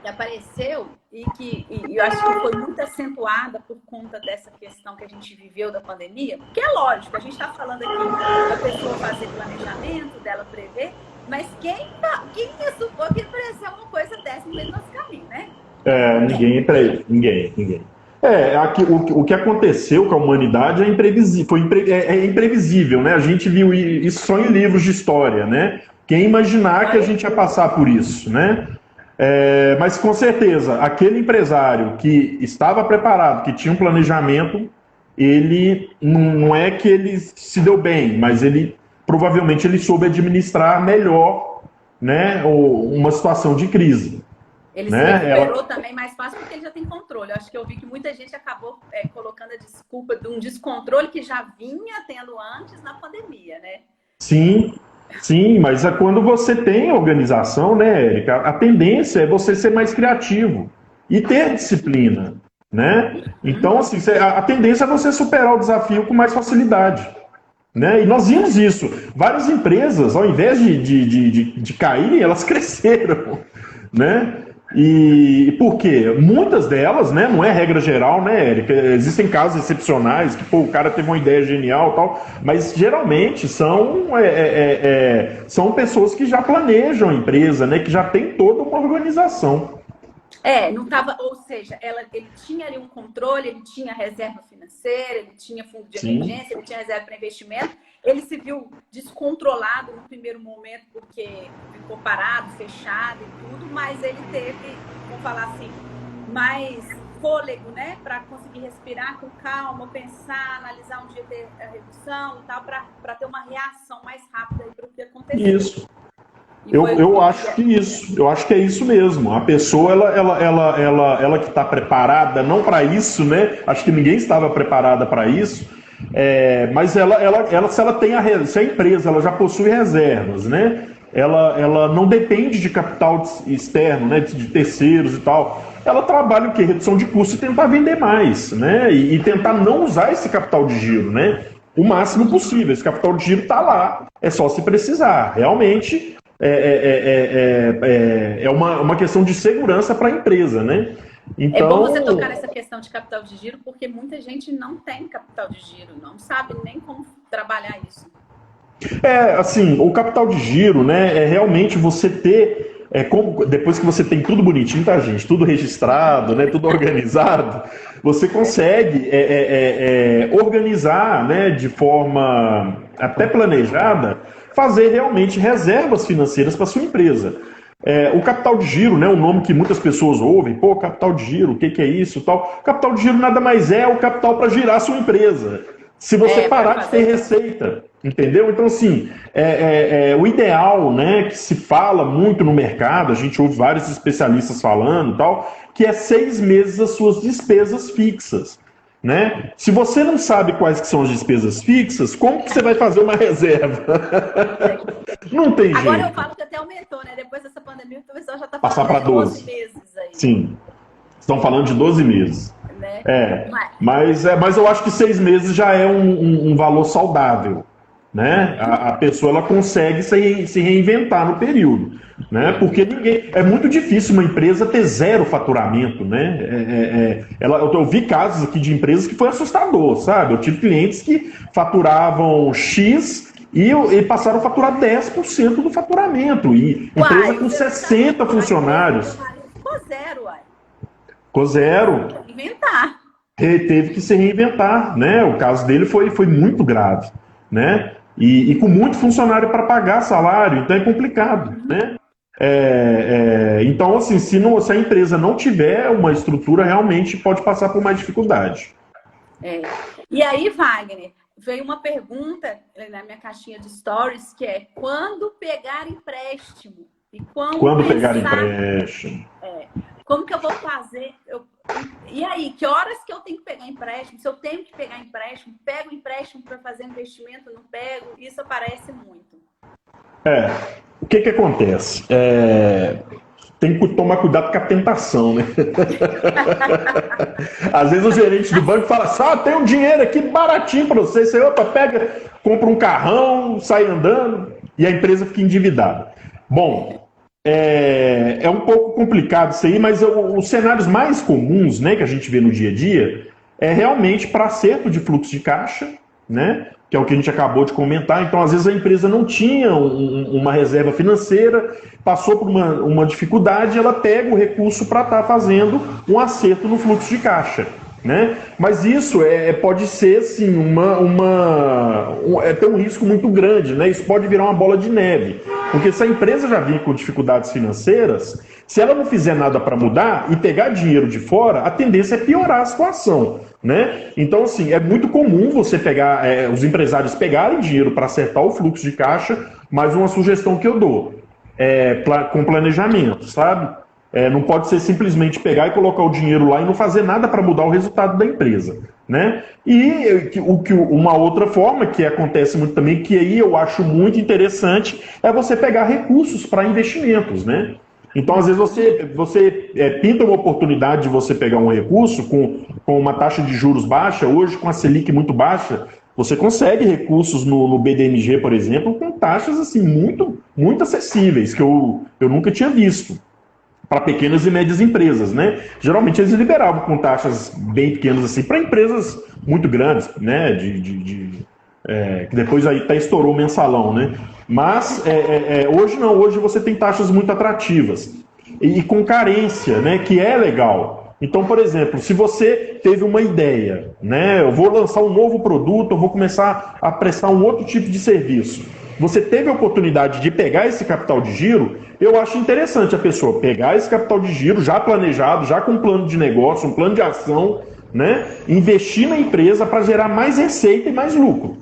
S1: que apareceu e que eu acho que foi muito acentuada por conta dessa questão que a gente viveu da pandemia, porque é lógico, a gente está falando aqui da pessoa fazer planejamento, dela prever, mas quem ia supor que apareceu uma coisa dessa no meio do nosso caminho, né?
S2: Ninguém. O que aconteceu com a humanidade é imprevisível, né? A gente viu isso só em livros de história, né? Quem imaginar que a gente ia passar por isso, né? Mas com certeza, aquele empresário que estava preparado, que tinha um planejamento, ele não é que ele se deu bem, mas provavelmente ele soube administrar melhor, né, uma situação de crise.
S1: Ele se recuperou também mais fácil porque ele já tem controle. Eu acho que eu vi que muita gente acabou colocando a desculpa de um descontrole que já vinha tendo antes na pandemia, né?
S2: Sim, mas quando você tem organização, né, Érica, a tendência é você ser mais criativo e ter disciplina, né? Então, assim, a tendência é você superar o desafio com mais facilidade, né? E nós vimos isso. Várias empresas, ao invés de caírem, elas cresceram, né? E por quê? Muitas delas, né, não é regra geral, né, Érica? Existem casos excepcionais que, pô, o cara teve uma ideia genial e tal, mas geralmente são pessoas que já planejam a empresa, né, que já tem toda uma organização.
S1: Não tava, ou seja, ele tinha ali um controle, ele tinha reserva financeira, ele tinha fundo de
S2: Sim.
S1: emergência, ele tinha reserva para investimento. Ele se viu descontrolado no primeiro momento porque ficou parado, fechado e tudo, mas ele teve, vamos falar assim, mais fôlego, né, para conseguir respirar com calma, pensar, analisar onde ia ter a redução e tal, para ter uma reação mais rápida para o que aconteceu.
S2: Isso. Eu acho que isso, eu acho que é isso mesmo. A pessoa, ela que está preparada, não para isso, né? Acho que ninguém estava preparada para isso. Mas se ela tem se a empresa ela já possui reservas, né? Ela não depende de capital externo, né? De terceiros e tal. Ela trabalha o quê? Redução de custo e tentar vender mais, né? E tentar não usar esse capital de giro, né? O máximo possível. Esse capital de giro está lá. É só se precisar. Realmente é uma questão de segurança para a empresa, né?
S1: Então, é bom você tocar nessa questão de capital de giro, porque muita gente não tem capital de giro, não sabe nem como trabalhar isso.
S2: Assim, o capital de giro, né, é realmente você ter, depois que você tem tudo bonitinho, tá, gente? Tudo registrado, né, tudo organizado, você consegue organizar, né, de forma até planejada, fazer realmente reservas financeiras para sua empresa. O capital de giro, né, o nome que muitas pessoas ouvem, pô, capital de giro, o que é isso, tal. Capital de giro nada mais é o capital para girar a sua empresa. Se você parar de ter receita, entendeu? Então, assim, o ideal, né, que se fala muito no mercado, a gente ouve vários especialistas falando, tal, que é 6 meses as suas despesas fixas. Né? Se você não sabe quais que são as despesas fixas, como que você vai fazer uma reserva? Não tem jeito.
S1: Agora eu falo que até aumentou, né? Depois dessa pandemia, o pessoal já está
S2: passar para 12
S1: meses aí.
S2: Sim, estão falando de 12 meses. Né? Mas eu acho que 6 meses já é um valor saudável. Né? A pessoa ela consegue se reinventar no período, né? Porque é muito difícil uma empresa ter zero faturamento, né? Eu vi casos aqui de empresas que foi assustador, sabe? Eu tive clientes que faturavam X e passaram a faturar 10% do faturamento, e empresa com 60 funcionários.
S1: Ficou zero, uai.
S2: Ficou zero.
S1: Inventar.
S2: Teve que se reinventar, né? O caso dele foi muito grave, né? E com muito funcionário para pagar salário, então é complicado, né? Então, assim, se a empresa não tiver uma estrutura, realmente pode passar por mais dificuldade.
S1: E aí, Wagner, veio uma pergunta na minha caixinha de stories, que é: quando pegar empréstimo? E
S2: quando pegar empréstimo?
S1: Como que eu vou fazer? E aí, que horas que eu tenho que pegar empréstimo? Se eu tenho que pegar empréstimo, pego empréstimo para fazer investimento, não pego? Isso aparece muito.
S2: O que acontece? Tem que tomar cuidado com a tentação, né? Às vezes o gerente do banco fala assim: tem um dinheiro aqui baratinho para você. Você, pega, compra um carrão, sai andando, e a empresa fica endividada. Bom, é um pouco complicado isso aí, mas os cenários mais comuns, né, que a gente vê no dia a dia é realmente para acerto de fluxo de caixa, né, que é o que a gente acabou de comentar. Então, às vezes, a empresa não tinha uma reserva financeira, passou por uma dificuldade, ela pega o recurso para estar fazendo um acerto no fluxo de caixa. Né? Mas isso pode ser assim, ter um risco muito grande, né? Isso pode virar uma bola de neve, porque se a empresa já vinha com dificuldades financeiras, se ela não fizer nada para mudar e pegar dinheiro de fora, a tendência é piorar a situação, né? Então, assim, é muito comum você pegar, os pegarem dinheiro para acertar o fluxo de caixa, mas uma sugestão que eu dou com planejamento, sabe? Não pode ser simplesmente pegar e colocar o dinheiro lá e não fazer nada para mudar o resultado da empresa, né? E uma outra forma que acontece muito também, que aí eu acho muito interessante, é você pegar recursos para investimentos, né? Então, às vezes, você pinta uma oportunidade de você pegar um recurso com uma taxa de juros baixa. Hoje, com a Selic muito baixa, você consegue recursos no BDMG, por exemplo, com taxas assim, muito, muito acessíveis, que eu nunca tinha visto. para pequenas e médias empresas, né? Geralmente eles liberavam com taxas bem pequenas assim para empresas muito grandes, né? Que depois aí até estourou o mensalão, né? Mas hoje não, hoje você tem taxas muito atrativas e com carência, né? Que é legal. Então, por exemplo, se você teve uma ideia, né? Eu vou lançar um novo produto, eu vou começar a prestar um outro tipo de serviço. Você teve a oportunidade de pegar esse capital de giro, eu acho interessante a pessoa pegar esse capital de giro já planejado, já com um plano de negócio, um plano de ação, né? Investir na empresa para gerar mais receita e mais lucro.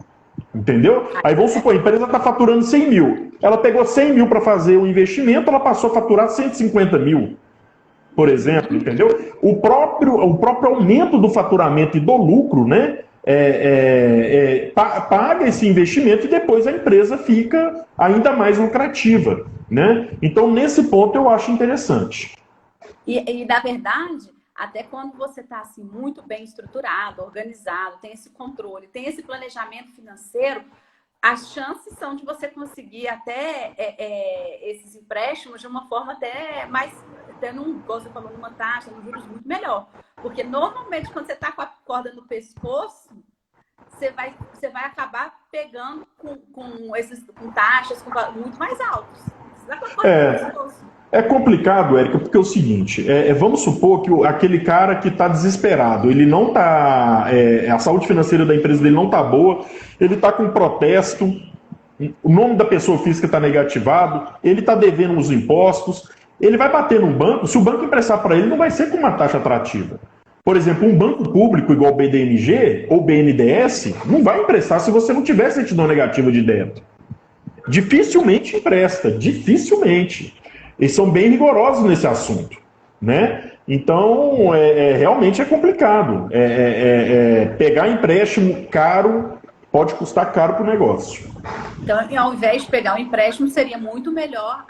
S2: Entendeu? Aí vamos supor, a empresa está faturando 100 mil. Ela pegou 100 mil para fazer o investimento, ela passou a faturar 150 mil, por exemplo, entendeu? O próprio aumento do faturamento e do lucro, né? Paga esse investimento e depois a empresa fica ainda mais lucrativa, né? Então, nesse ponto, eu acho interessante.
S1: E na verdade, até quando você está assim, muito bem estruturado, organizado, tem esse controle, tem esse planejamento financeiro, as chances são de você conseguir até esses empréstimos de uma forma até mais, tendo igual você falou, numa taxa, num juros muito melhor. Porque normalmente quando você está com a corda no pescoço, você vai acabar pegando com taxas muito mais altas. Você vai com a corda no pescoço.
S2: É complicado, Érica, porque é o seguinte, vamos supor que aquele cara que está desesperado, ele não está, a saúde financeira da empresa dele não está boa, ele está com protesto, o nome da pessoa física está negativado, ele está devendo os impostos, ele vai bater num banco, se o banco emprestar para ele, não vai ser com uma taxa atrativa. Por exemplo, um banco público igual o BDMG ou BNDES não vai emprestar se você não tiver certidão negativa de débito. Dificilmente empresta, dificilmente. Eles são bem rigorosos nesse assunto, né? Então, realmente é complicado. Pegar empréstimo caro pode custar caro para o negócio.
S1: Então, ao invés de pegar um empréstimo, seria muito melhor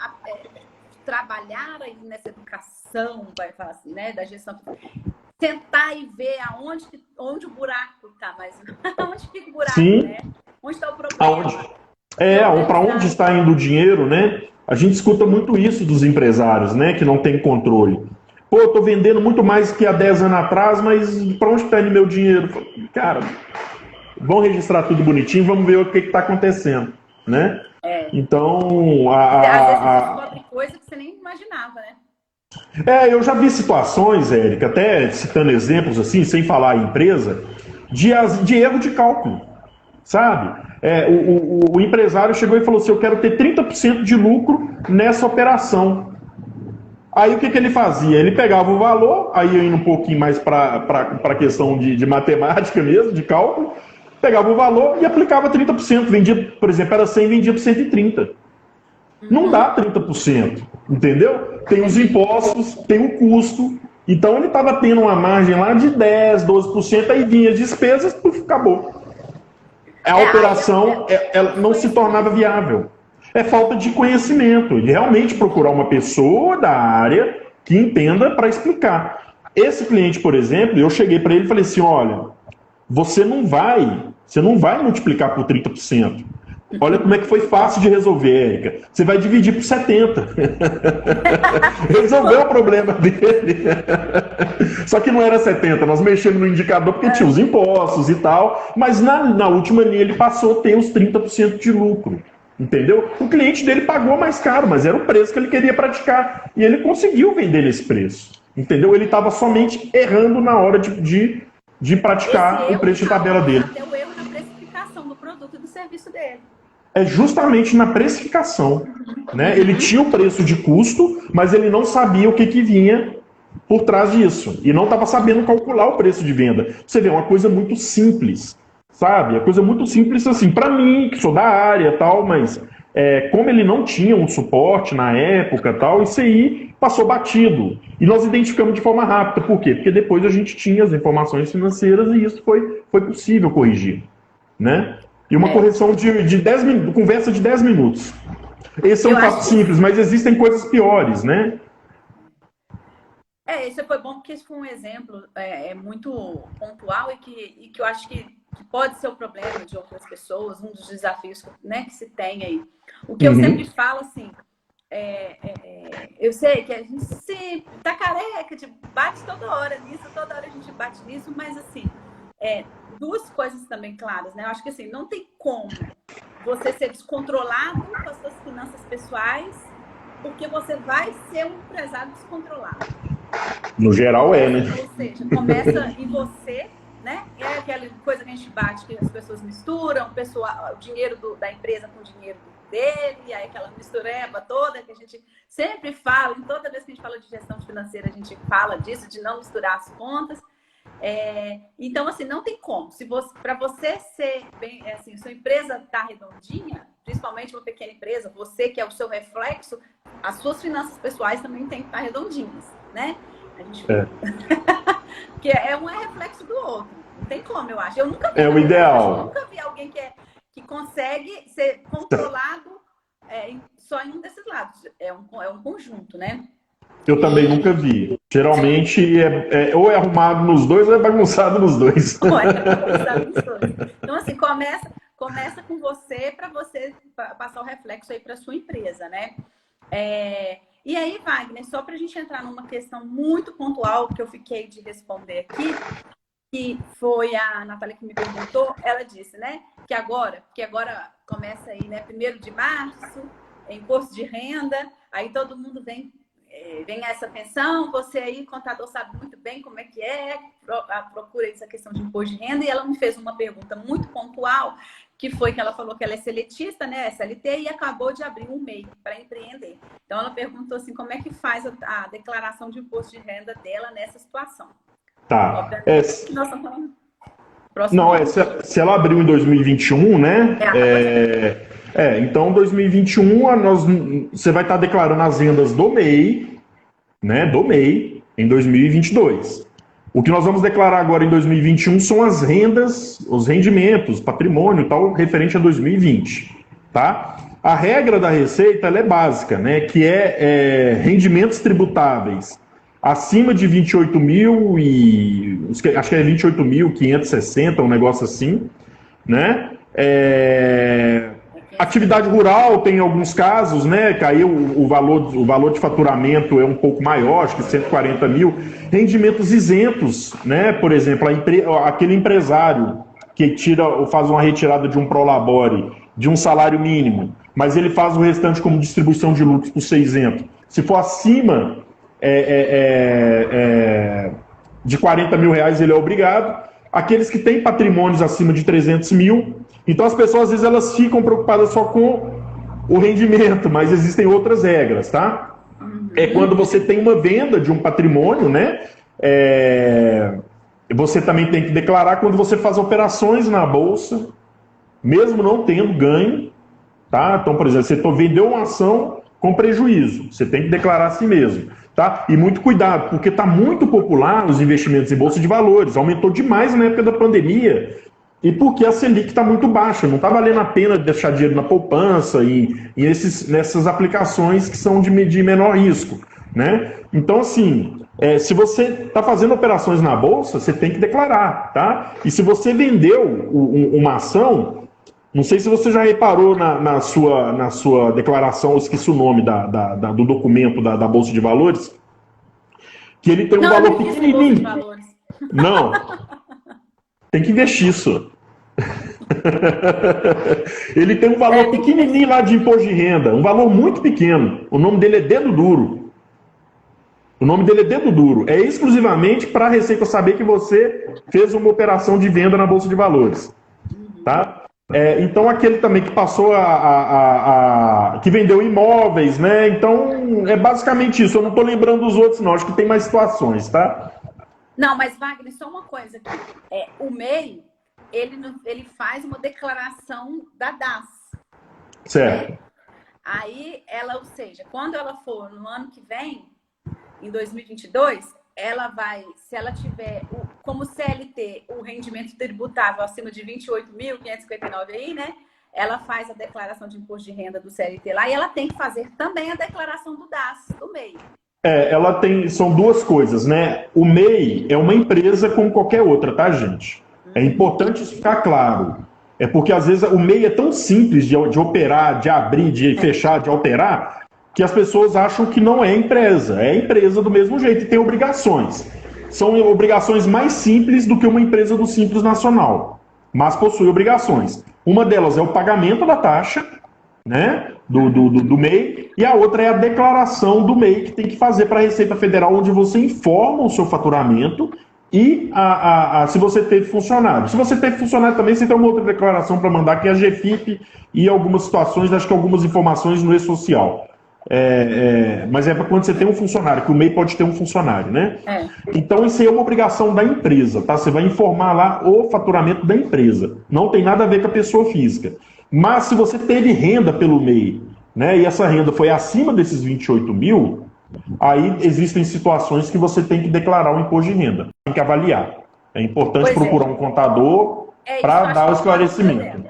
S1: trabalhar aí nessa educação, vai falar assim, né, da gestão. Tentar e ver onde o buraco está, mas onde fica o buraco,
S2: sim,
S1: né? Onde está o problema?
S2: Para onde está indo o dinheiro, né? A gente escuta muito isso dos empresários, né? Que não tem controle. Pô, eu tô vendendo muito mais que há 10 anos atrás, mas para onde está indo meu dinheiro? Cara, vamos registrar tudo bonitinho, vamos ver o que está acontecendo, né? Então,
S1: às vezes você descobre coisa que você nem imaginava, né?
S2: Eu já vi situações, Érica, até citando exemplos assim, sem falar em empresa, de erro de cálculo, sabe? O empresário chegou e falou assim, eu quero ter 30% de lucro nessa operação. Aí o que ele fazia? Ele pegava o valor, aí indo um pouquinho mais para a questão de matemática mesmo, de cálculo, pegava o valor e aplicava 30%. Vendia, por exemplo, era 100, vendia por 130. Não dá 30%, entendeu? Tem os impostos, tem o custo. Então ele estava tendo uma margem lá de 10, 12%, aí vinha as despesas, acabou. A operação ela não se tornava viável. É falta de conhecimento. Ele realmente procurar uma pessoa da área que entenda para explicar. Esse cliente, por exemplo, eu cheguei para ele e falei assim, olha, você não vai multiplicar por 30%. Olha como é que foi fácil de resolver, Érica. Você vai dividir por 70. Resolveu o problema dele. Só que não era 70, nós mexemos no indicador porque tinha os impostos e tal, mas na última linha ele passou a ter os 30% de lucro. Entendeu? O cliente dele pagou mais caro, mas era o preço que ele queria praticar. E ele conseguiu vender nesse preço. Entendeu? Ele estava somente errando na hora de praticar o preço de tabela dele.
S1: Até o erro na precificação do produto e do serviço dele.
S2: É justamente na precificação, né? Ele tinha o preço de custo, mas ele não sabia o que vinha por trás disso. E não estava sabendo calcular o preço de venda. Você vê, é uma coisa muito simples, sabe? É coisa muito simples assim, para mim, que sou da área e tal, mas como ele não tinha um suporte na época tal, isso aí passou batido. E nós identificamos de forma rápida. Por quê? Porque depois a gente tinha as informações financeiras e isso foi possível corrigir, né? E uma correção de 10 minutos, conversa de 10 minutos. Esse é um fato simples, mas existem coisas piores, né?
S1: Esse foi bom porque esse foi um exemplo muito pontual e que eu acho que pode ser o problema de outras pessoas, um dos desafios, né, que se tem aí. O que eu sempre falo, assim, eu sei que a gente sempre tá careca, tipo, bate toda hora nisso, toda hora a gente bate nisso, mas assim, duas coisas também claras, né? Eu acho que assim, não tem como você ser descontrolado com as suas finanças pessoais, porque você vai ser um empresário descontrolado.
S2: No geral né?
S1: Ou seja, começa em você, né? É aquela coisa que a gente bate, que as pessoas misturam, o dinheiro da empresa com o dinheiro dele, aí aquela mistureba toda que a gente sempre fala, e toda vez que a gente fala de gestão financeira, a gente fala disso, de não misturar as contas. Então, assim, não tem como. Para você ser bem, assim, sua empresa tá redondinha, principalmente uma pequena empresa, você que é o seu reflexo, as suas finanças pessoais também têm que estar redondinhas, né? A gente porque um é reflexo do outro. Não tem como, eu acho. Eu nunca vi,
S2: o ideal.
S1: Eu nunca vi alguém que consegue ser controlado só em um desses lados. É um conjunto, né?
S2: Eu também nunca vi. Geralmente ou é arrumado nos dois ou é bagunçado nos dois.
S1: Ou é bagunçado nos dois. Então, assim, começa com você para você passar o reflexo aí para sua empresa, né? E aí, Wagner, só para a gente entrar numa questão muito pontual que eu fiquei de responder aqui, que foi a Natália que me perguntou, ela disse, né, que agora começa aí, né, 1º de março, imposto de renda, aí todo mundo vem essa pensão, você aí, contador, sabe muito bem como é que procura essa questão de imposto de renda, e ela me fez uma pergunta muito pontual, que foi que ela falou que ela é seletista, né, SLT, e acabou de abrir um MEI para empreender. Então, ela perguntou assim, como é que faz a declaração de imposto de renda dela nessa situação?
S2: Tá.
S1: Obviamente, nós estamos falando...
S2: se ela abriu em 2021, né? Então, 2021, você vai estar declarando as rendas do MEI, né? Do MEI, em 2022. O que nós vamos declarar agora em 2021 são as rendas, os rendimentos, patrimônio e tal, referente a 2020, tá? A regra da Receita, ela é básica, né? Que rendimentos tributáveis acima de 28 mil acho que é 28.560, um negócio assim, né? Atividade rural tem alguns casos, né? Caiu o valor de faturamento é um pouco maior, acho que 140 mil. Rendimentos isentos, né? Por exemplo, aquele empresário que faz uma retirada de um prolabore, de um salário mínimo, mas ele faz o restante como distribuição de lucros por ser isento. Se for acima de 40 mil reais, ele é obrigado. Aqueles que têm patrimônios acima de 300 mil. Então, as pessoas, às vezes, elas ficam preocupadas só com o rendimento, mas existem outras regras, tá? É quando você tem uma venda de um patrimônio, né? Você também tem que declarar quando você faz operações na bolsa, mesmo não tendo ganho, tá? Então, por exemplo, você vendeu uma ação com prejuízo, você tem que declarar assim mesmo. Tá? E muito cuidado, porque está muito popular os investimentos em bolsa de valores, aumentou demais na época da pandemia, e porque a Selic está muito baixa, não está valendo a pena deixar dinheiro na poupança e nessas aplicações que são de menor risco, né? Então, assim, se você está fazendo operações na bolsa, você tem que declarar, tá? E se você vendeu uma ação, não sei se você já reparou na sua declaração, eu esqueci o nome do documento da Bolsa de Valores, que ele tem um valor pequenininho. Não, tem que investir isso. Ele tem um valor pequenininho lá de imposto de renda, um valor muito pequeno. O nome dele é dedo duro. O nome dele é dedo duro. É exclusivamente para a Receita saber que você fez uma operação de venda na Bolsa de Valores. Tá? Então, aquele também que passou que vendeu imóveis, né? Então, é basicamente isso. Eu não estou lembrando dos outros, não. Acho que tem mais situações, tá?
S1: Não, mas, Wagner, só uma coisa aqui. O MEI, ele faz uma declaração da DAS.
S2: Certo.
S1: Né? Aí, ou seja, quando ela for no ano que vem, em 2022, ela vai, se ela tiver como CLT o rendimento tributável acima de 28.559 aí, né? Ela faz a declaração de imposto de renda do CLT lá e ela tem que fazer também a declaração do DAS, do MEI.
S2: São duas coisas, né? O MEI é uma empresa como qualquer outra, tá, gente? É importante isso ficar claro. Porque às vezes o MEI é tão simples de operar, de abrir, de fechar, de alterar, que as pessoas acham que não é empresa. É empresa do mesmo jeito e tem obrigações. São obrigações mais simples do que uma empresa do Simples Nacional, mas possui obrigações. Uma delas é o pagamento da taxa, né, do MEI, e a outra é a declaração do MEI que tem que fazer para a Receita Federal, onde você informa o seu faturamento e se você teve funcionário. Se você teve funcionário também, você tem uma outra declaração para mandar, que é a GFIP e algumas situações, acho que algumas informações no E-Social. Mas é para quando você tem um funcionário, que o MEI pode ter um funcionário, né? Então isso aí é uma obrigação da empresa, tá? Você vai informar lá o faturamento da empresa. Não tem nada a ver com a pessoa física. Mas se você teve renda pelo MEI, né, e essa renda foi acima desses 28 mil, aí existem situações que você tem que declarar o imposto de renda. Tem que avaliar. É importante procurar um contador para dar o esclarecimento.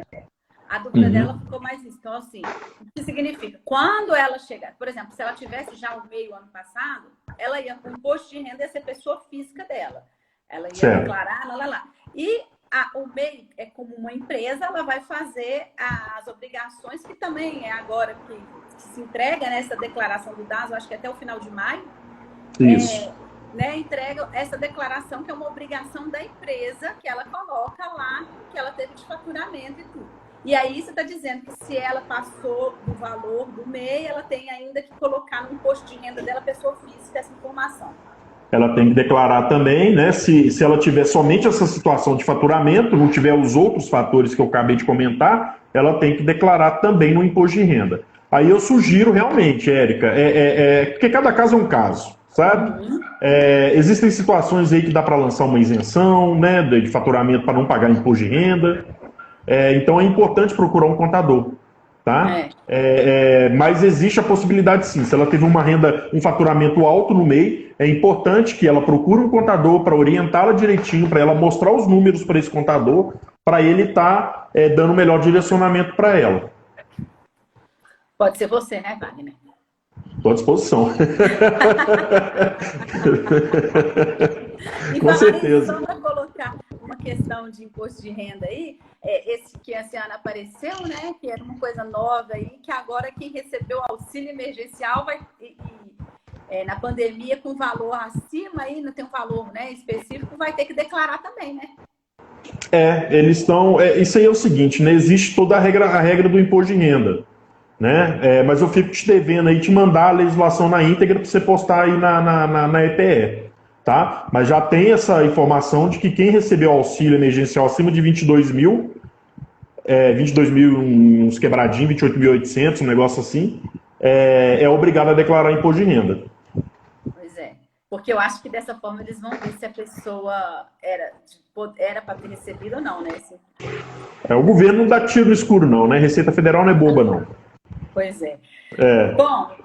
S1: A dúvida dela ficou mais isso. Então, assim, o que significa? Quando ela chegar, por exemplo, se ela tivesse já o MEI ano passado, ela ia, o imposto de renda ia ser pessoa física dela. Ela ia declarar, lá. E o MEI é como uma empresa, ela vai fazer as obrigações, que também é agora que se entrega nessa declaração do DAS, eu acho que até o final de maio.
S2: Isso.
S1: Entrega essa declaração, que é uma obrigação da empresa, que ela coloca lá, que ela teve de faturamento e tudo. E aí você está dizendo que se ela passou do valor do MEI, ela tem ainda que colocar no imposto de renda dela, pessoa física, essa informação.
S2: Ela tem que declarar também, né? Se ela tiver somente essa situação de faturamento, não tiver os outros fatores que eu acabei de comentar, ela tem que declarar também no imposto de renda. Aí eu sugiro realmente, Érica, porque cada caso é um caso, sabe? Existem situações aí que dá para lançar uma isenção, né, de faturamento para não pagar imposto de renda. Então é importante procurar um contador, tá? Mas existe a possibilidade sim, se ela teve uma renda, um faturamento alto no MEI, é importante que ela procure um contador para orientá-la direitinho, para ela mostrar os números para esse contador, para ele estar dando o melhor direcionamento para ela.
S1: Pode ser você, né, Wagner?
S2: Estou à disposição.
S1: E
S2: com certeza.
S1: Só para colocar uma questão de imposto de renda aí, esse que esse ano apareceu, né, que era uma coisa nova aí, que agora quem recebeu auxílio emergencial vai, na pandemia, com valor acima, aí não tem um valor, né, específico, vai ter que declarar também, né?
S2: Eles estão... isso aí é o seguinte, né, existe toda a regra do imposto de renda, né? Mas eu fico te devendo aí te mandar a legislação na íntegra para você postar aí na EPE. Tá? Mas já tem essa informação de que quem recebeu auxílio emergencial acima de 22 mil, 22 mil, uns quebradinhos, 28.800, um negócio assim, é obrigado a declarar imposto de renda.
S1: Pois é, porque eu acho que dessa forma eles vão ver se a pessoa era para ter recebido ou não, né?
S2: O governo não dá tiro no escuro não, né? Receita Federal não é boba não.
S1: Pois é. Bom,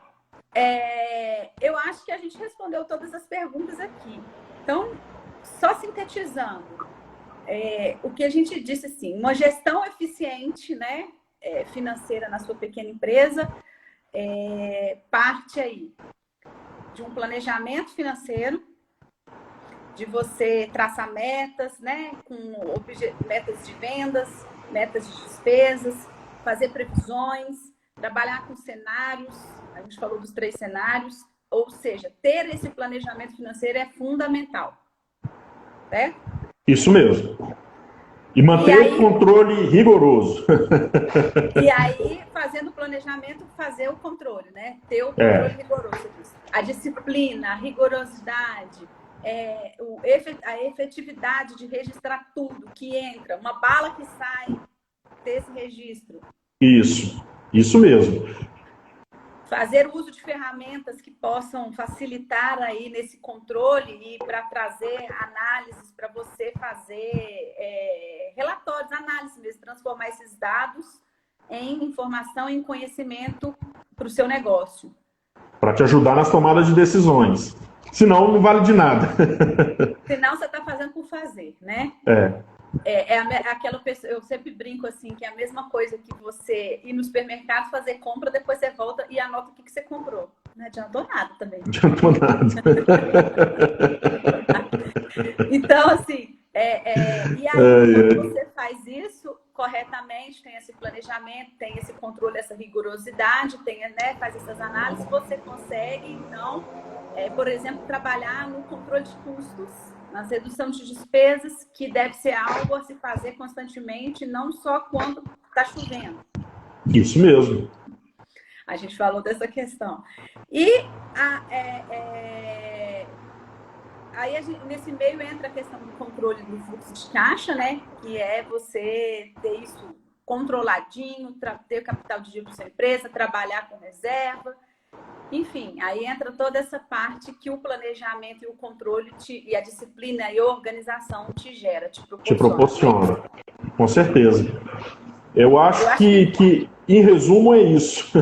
S1: eu acho que a gente respondeu todas as perguntas aqui. Então, só sintetizando, o que a gente disse assim, uma gestão eficiente, né, financeira na sua pequena empresa, parte aí de um planejamento financeiro, de você traçar metas, né, com metas de vendas, metas de despesas, fazer previsões, trabalhar com cenários, a gente falou dos 3 cenários, ou seja, ter esse planejamento financeiro é fundamental. Certo?
S2: Isso mesmo. E manter o controle rigoroso.
S1: E aí, fazendo o planejamento, fazer o controle, né? Ter o controle rigoroso. A disciplina, a rigorosidade, a efetividade de registrar tudo que entra, uma bala que sai desse registro. Isso mesmo. Fazer uso de ferramentas que possam facilitar aí nesse controle e para trazer análises, para você fazer relatórios, análises mesmo, transformar esses dados em informação, em conhecimento para o seu negócio. Para te ajudar nas tomadas de decisões. Senão, não vale de nada. Senão, você está fazendo por fazer, né? Aquela pessoa, eu sempre brinco assim, que é a mesma coisa que você ir no supermercado, fazer compra, depois você volta e anota o que você comprou. Não adiantou nada também. Não adiantou nada. Então, assim, e aí, quando você faz isso, corretamente, tem esse planejamento, tem esse controle, essa rigorosidade, tem, né, faz essas análises, você consegue, então, por exemplo, trabalhar no controle de custos, na redução de despesas, que deve ser algo a se fazer constantemente, não só quando está chovendo.
S2: Isso mesmo.
S1: A gente falou dessa questão. E aí, nesse meio entra a questão do controle do fluxo de caixa, né? Que é você ter isso controladinho, ter capital de giro para sua empresa, trabalhar com reserva. Enfim, aí entra toda essa parte que o planejamento e o controle e a disciplina e a organização te gera, te
S2: proporciona. Com certeza. Eu acho que em resumo, é isso.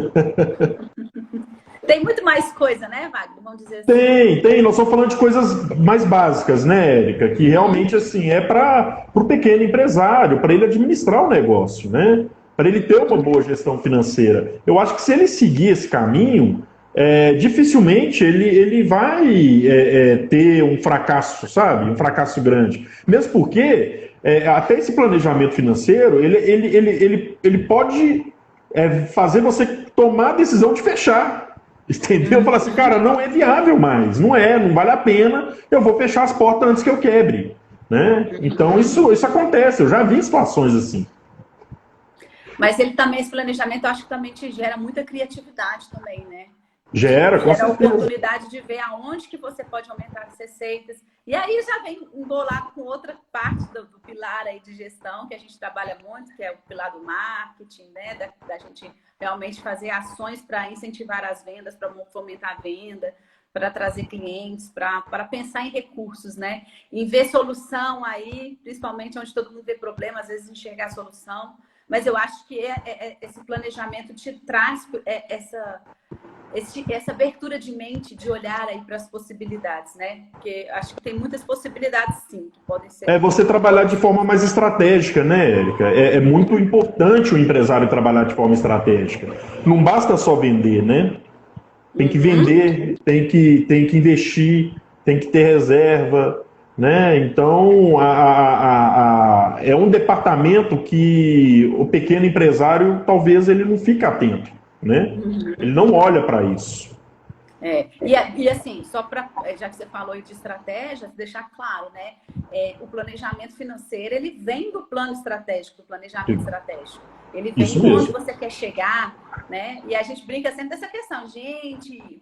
S1: Tem muito mais coisa, né, Wagner? Vamos dizer assim.
S2: Tem. Nós estamos falando de coisas mais básicas, né, Érica? Que realmente, assim, é para o pequeno empresário, para ele administrar o negócio, né? Para ele ter uma boa gestão financeira. Eu acho que se ele seguir esse caminho, dificilmente ele vai ter um fracasso, sabe? Um fracasso grande. Mesmo porque até esse planejamento financeiro, ele pode fazer você tomar a decisão de fechar. Entendeu? Falar assim, cara, não é viável mais, não vale a pena, eu vou fechar as portas antes que eu quebre. Né? Então isso acontece, eu já vi situações assim.
S1: Mas ele também, esse planejamento, eu acho que também te gera muita criatividade também, né?
S2: Gera com certeza.
S1: A oportunidade de ver aonde que você pode aumentar as receitas. E aí já vem embolado com outra parte do pilar aí de gestão, que a gente trabalha muito, que é o pilar do marketing, né? Da gente realmente fazer ações para incentivar as vendas, para fomentar a venda, para trazer clientes, para pensar em recursos, né? Em ver solução aí, principalmente onde todo mundo vê problema, às vezes enxergar a solução. Mas eu acho que esse planejamento te traz essa abertura de mente, de olhar aí para as possibilidades, né? Porque acho que tem muitas possibilidades, sim, que podem ser.
S2: Você trabalhar de forma mais estratégica, né, Érica? É muito importante o empresário trabalhar de forma estratégica. Não basta só vender, né? Tem que vender, tem que investir, tem que ter reserva, né? Então, é um departamento que o pequeno empresário, talvez, ele não fique atento, né? Ele não olha para isso.
S1: E assim, só para, já que você falou de estratégias, deixar claro, né? O planejamento financeiro, ele vem do plano estratégico, do planejamento estratégico. Ele vem de onde você quer chegar, né? E a gente brinca sempre dessa questão. Gente,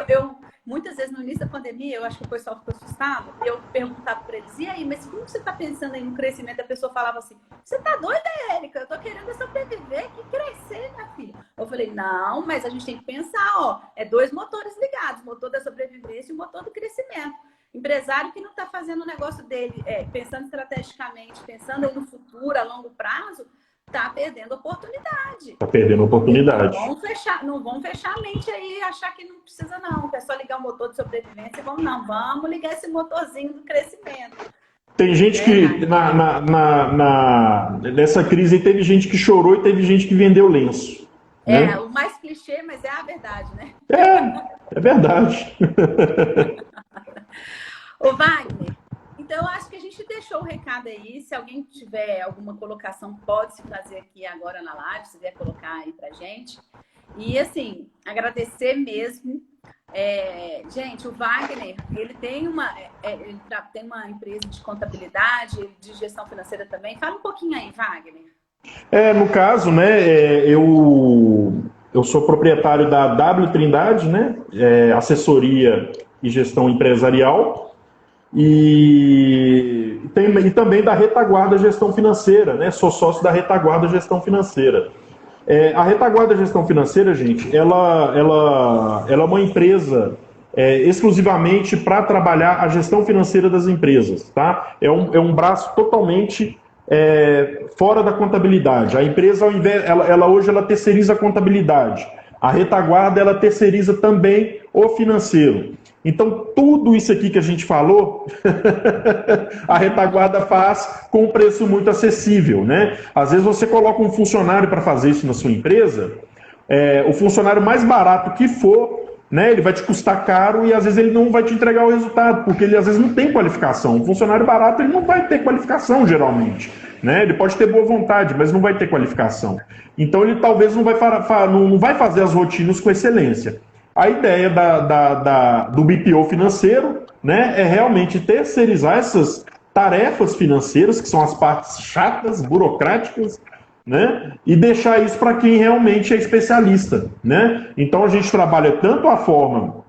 S1: eu muitas vezes no início da pandemia, eu acho que o pessoal ficou assustado, e eu perguntava para eles, e aí, mas como você está pensando aí no crescimento? A pessoa falava assim, você tá doida, Érica? Eu tô querendo sobreviver, que crescer, minha filha. Eu falei, não, mas a gente tem que pensar, ó, 2 motores ligados, o motor da sobrevivência e o motor do crescimento. Empresário que não está fazendo o negócio dele, pensando estrategicamente, pensando aí no futuro, a longo prazo, está perdendo oportunidade.
S2: Está perdendo oportunidade.
S1: Não vão fechar a mente aí e achar que não precisa não, que é só ligar o motor de sobrevivência. Vamos ligar esse motorzinho do crescimento.
S2: Tem gente que, nessa crise, teve gente que chorou e teve gente que vendeu lenço. Né?
S1: O mais clichê, mas é a verdade, né?
S2: É verdade.
S1: Ô, Wagner, então eu acho que a gente deixou o recado aí. Se alguém tiver alguma colocação, pode se fazer aqui agora na live, se vier colocar aí pra gente. E, assim, agradecer mesmo. Gente, o Wagner, ele tem ele tem uma empresa de contabilidade, de gestão financeira também. Fala um pouquinho aí, Wagner.
S2: No caso, né, eu sou proprietário da W Trindade, né, assessoria e gestão empresarial, e também da Retaguarda Gestão Financeira, né, sou sócio da Retaguarda Gestão Financeira. A Retaguarda Gestão Financeira, gente, ela é uma empresa exclusivamente para trabalhar a gestão financeira das empresas, tá? É um braço totalmente fora da contabilidade. A empresa, hoje, ela terceiriza a contabilidade. A Retaguarda, ela terceiriza também o financeiro. Então, tudo isso aqui que a gente falou, a Retaguarda faz com um preço muito acessível, né? Às vezes você coloca um funcionário para fazer isso na sua empresa, o funcionário mais barato que for, né, ele vai te custar caro e às vezes ele não vai te entregar o resultado, porque ele às vezes não tem qualificação. Um funcionário barato, ele não vai ter qualificação, geralmente. né? Ele pode ter boa vontade, mas não vai ter qualificação. Então ele talvez não vai fazer as rotinas com excelência. A ideia do BPO financeiro, né, é realmente terceirizar essas tarefas financeiras, que são as partes chatas, burocráticas, né, e deixar isso para quem realmente é especialista, né? Então a gente trabalha tanto a forma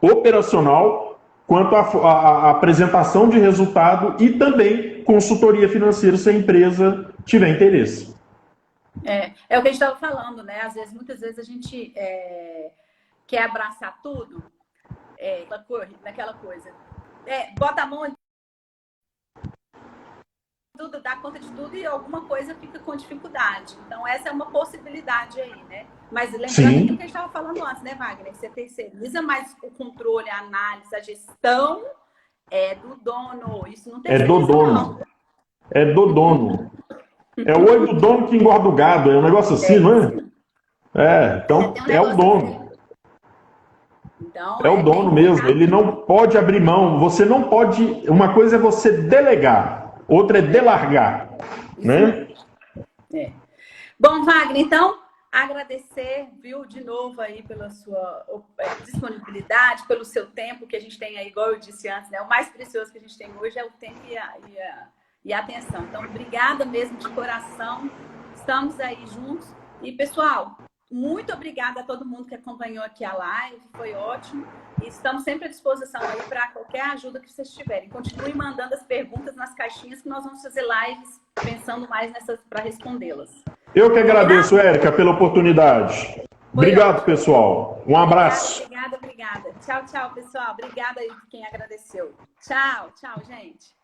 S2: operacional quanto a apresentação de resultado e também consultoria financeira se a empresa tiver interesse.
S1: É o que a gente estava falando, né? Muitas vezes a gente quer abraçar tudo, naquela coisa. Bota a mão em tudo, dá conta de tudo e alguma coisa fica com dificuldade. Então, essa é uma possibilidade aí, né? Mas lembrando que a gente estava falando antes, né, Wagner? Você terceiriza, mas o controle, a análise, a gestão é do dono. Isso não tem
S2: dono. É do dono. É o olho do dono que engorda o gado. É um negócio assim, não é? Então, é o dono.
S1: Então,
S2: é o dono mesmo. Ele não pode abrir mão. Você não pode... Uma coisa é você delegar. Outra é delargar, né?
S1: Bom, Wagner, então, agradecer, viu, de novo aí pela sua disponibilidade, pelo seu tempo que a gente tem aí, igual eu disse antes, né? O mais precioso que a gente tem hoje é o tempo e a atenção. Então, obrigada mesmo de coração. Estamos aí juntos. E, pessoal, muito obrigada a todo mundo que acompanhou aqui a live. Foi ótimo. E estamos sempre à disposição aí para qualquer ajuda que vocês tiverem. Continuem mandando as perguntas nas caixinhas que nós vamos fazer lives pensando mais nessas para respondê-las.
S2: Eu que agradeço, Érica, pela oportunidade. Obrigado, pessoal. Um abraço.
S1: Obrigada. Tchau, pessoal. Obrigada aí quem agradeceu. Tchau, gente.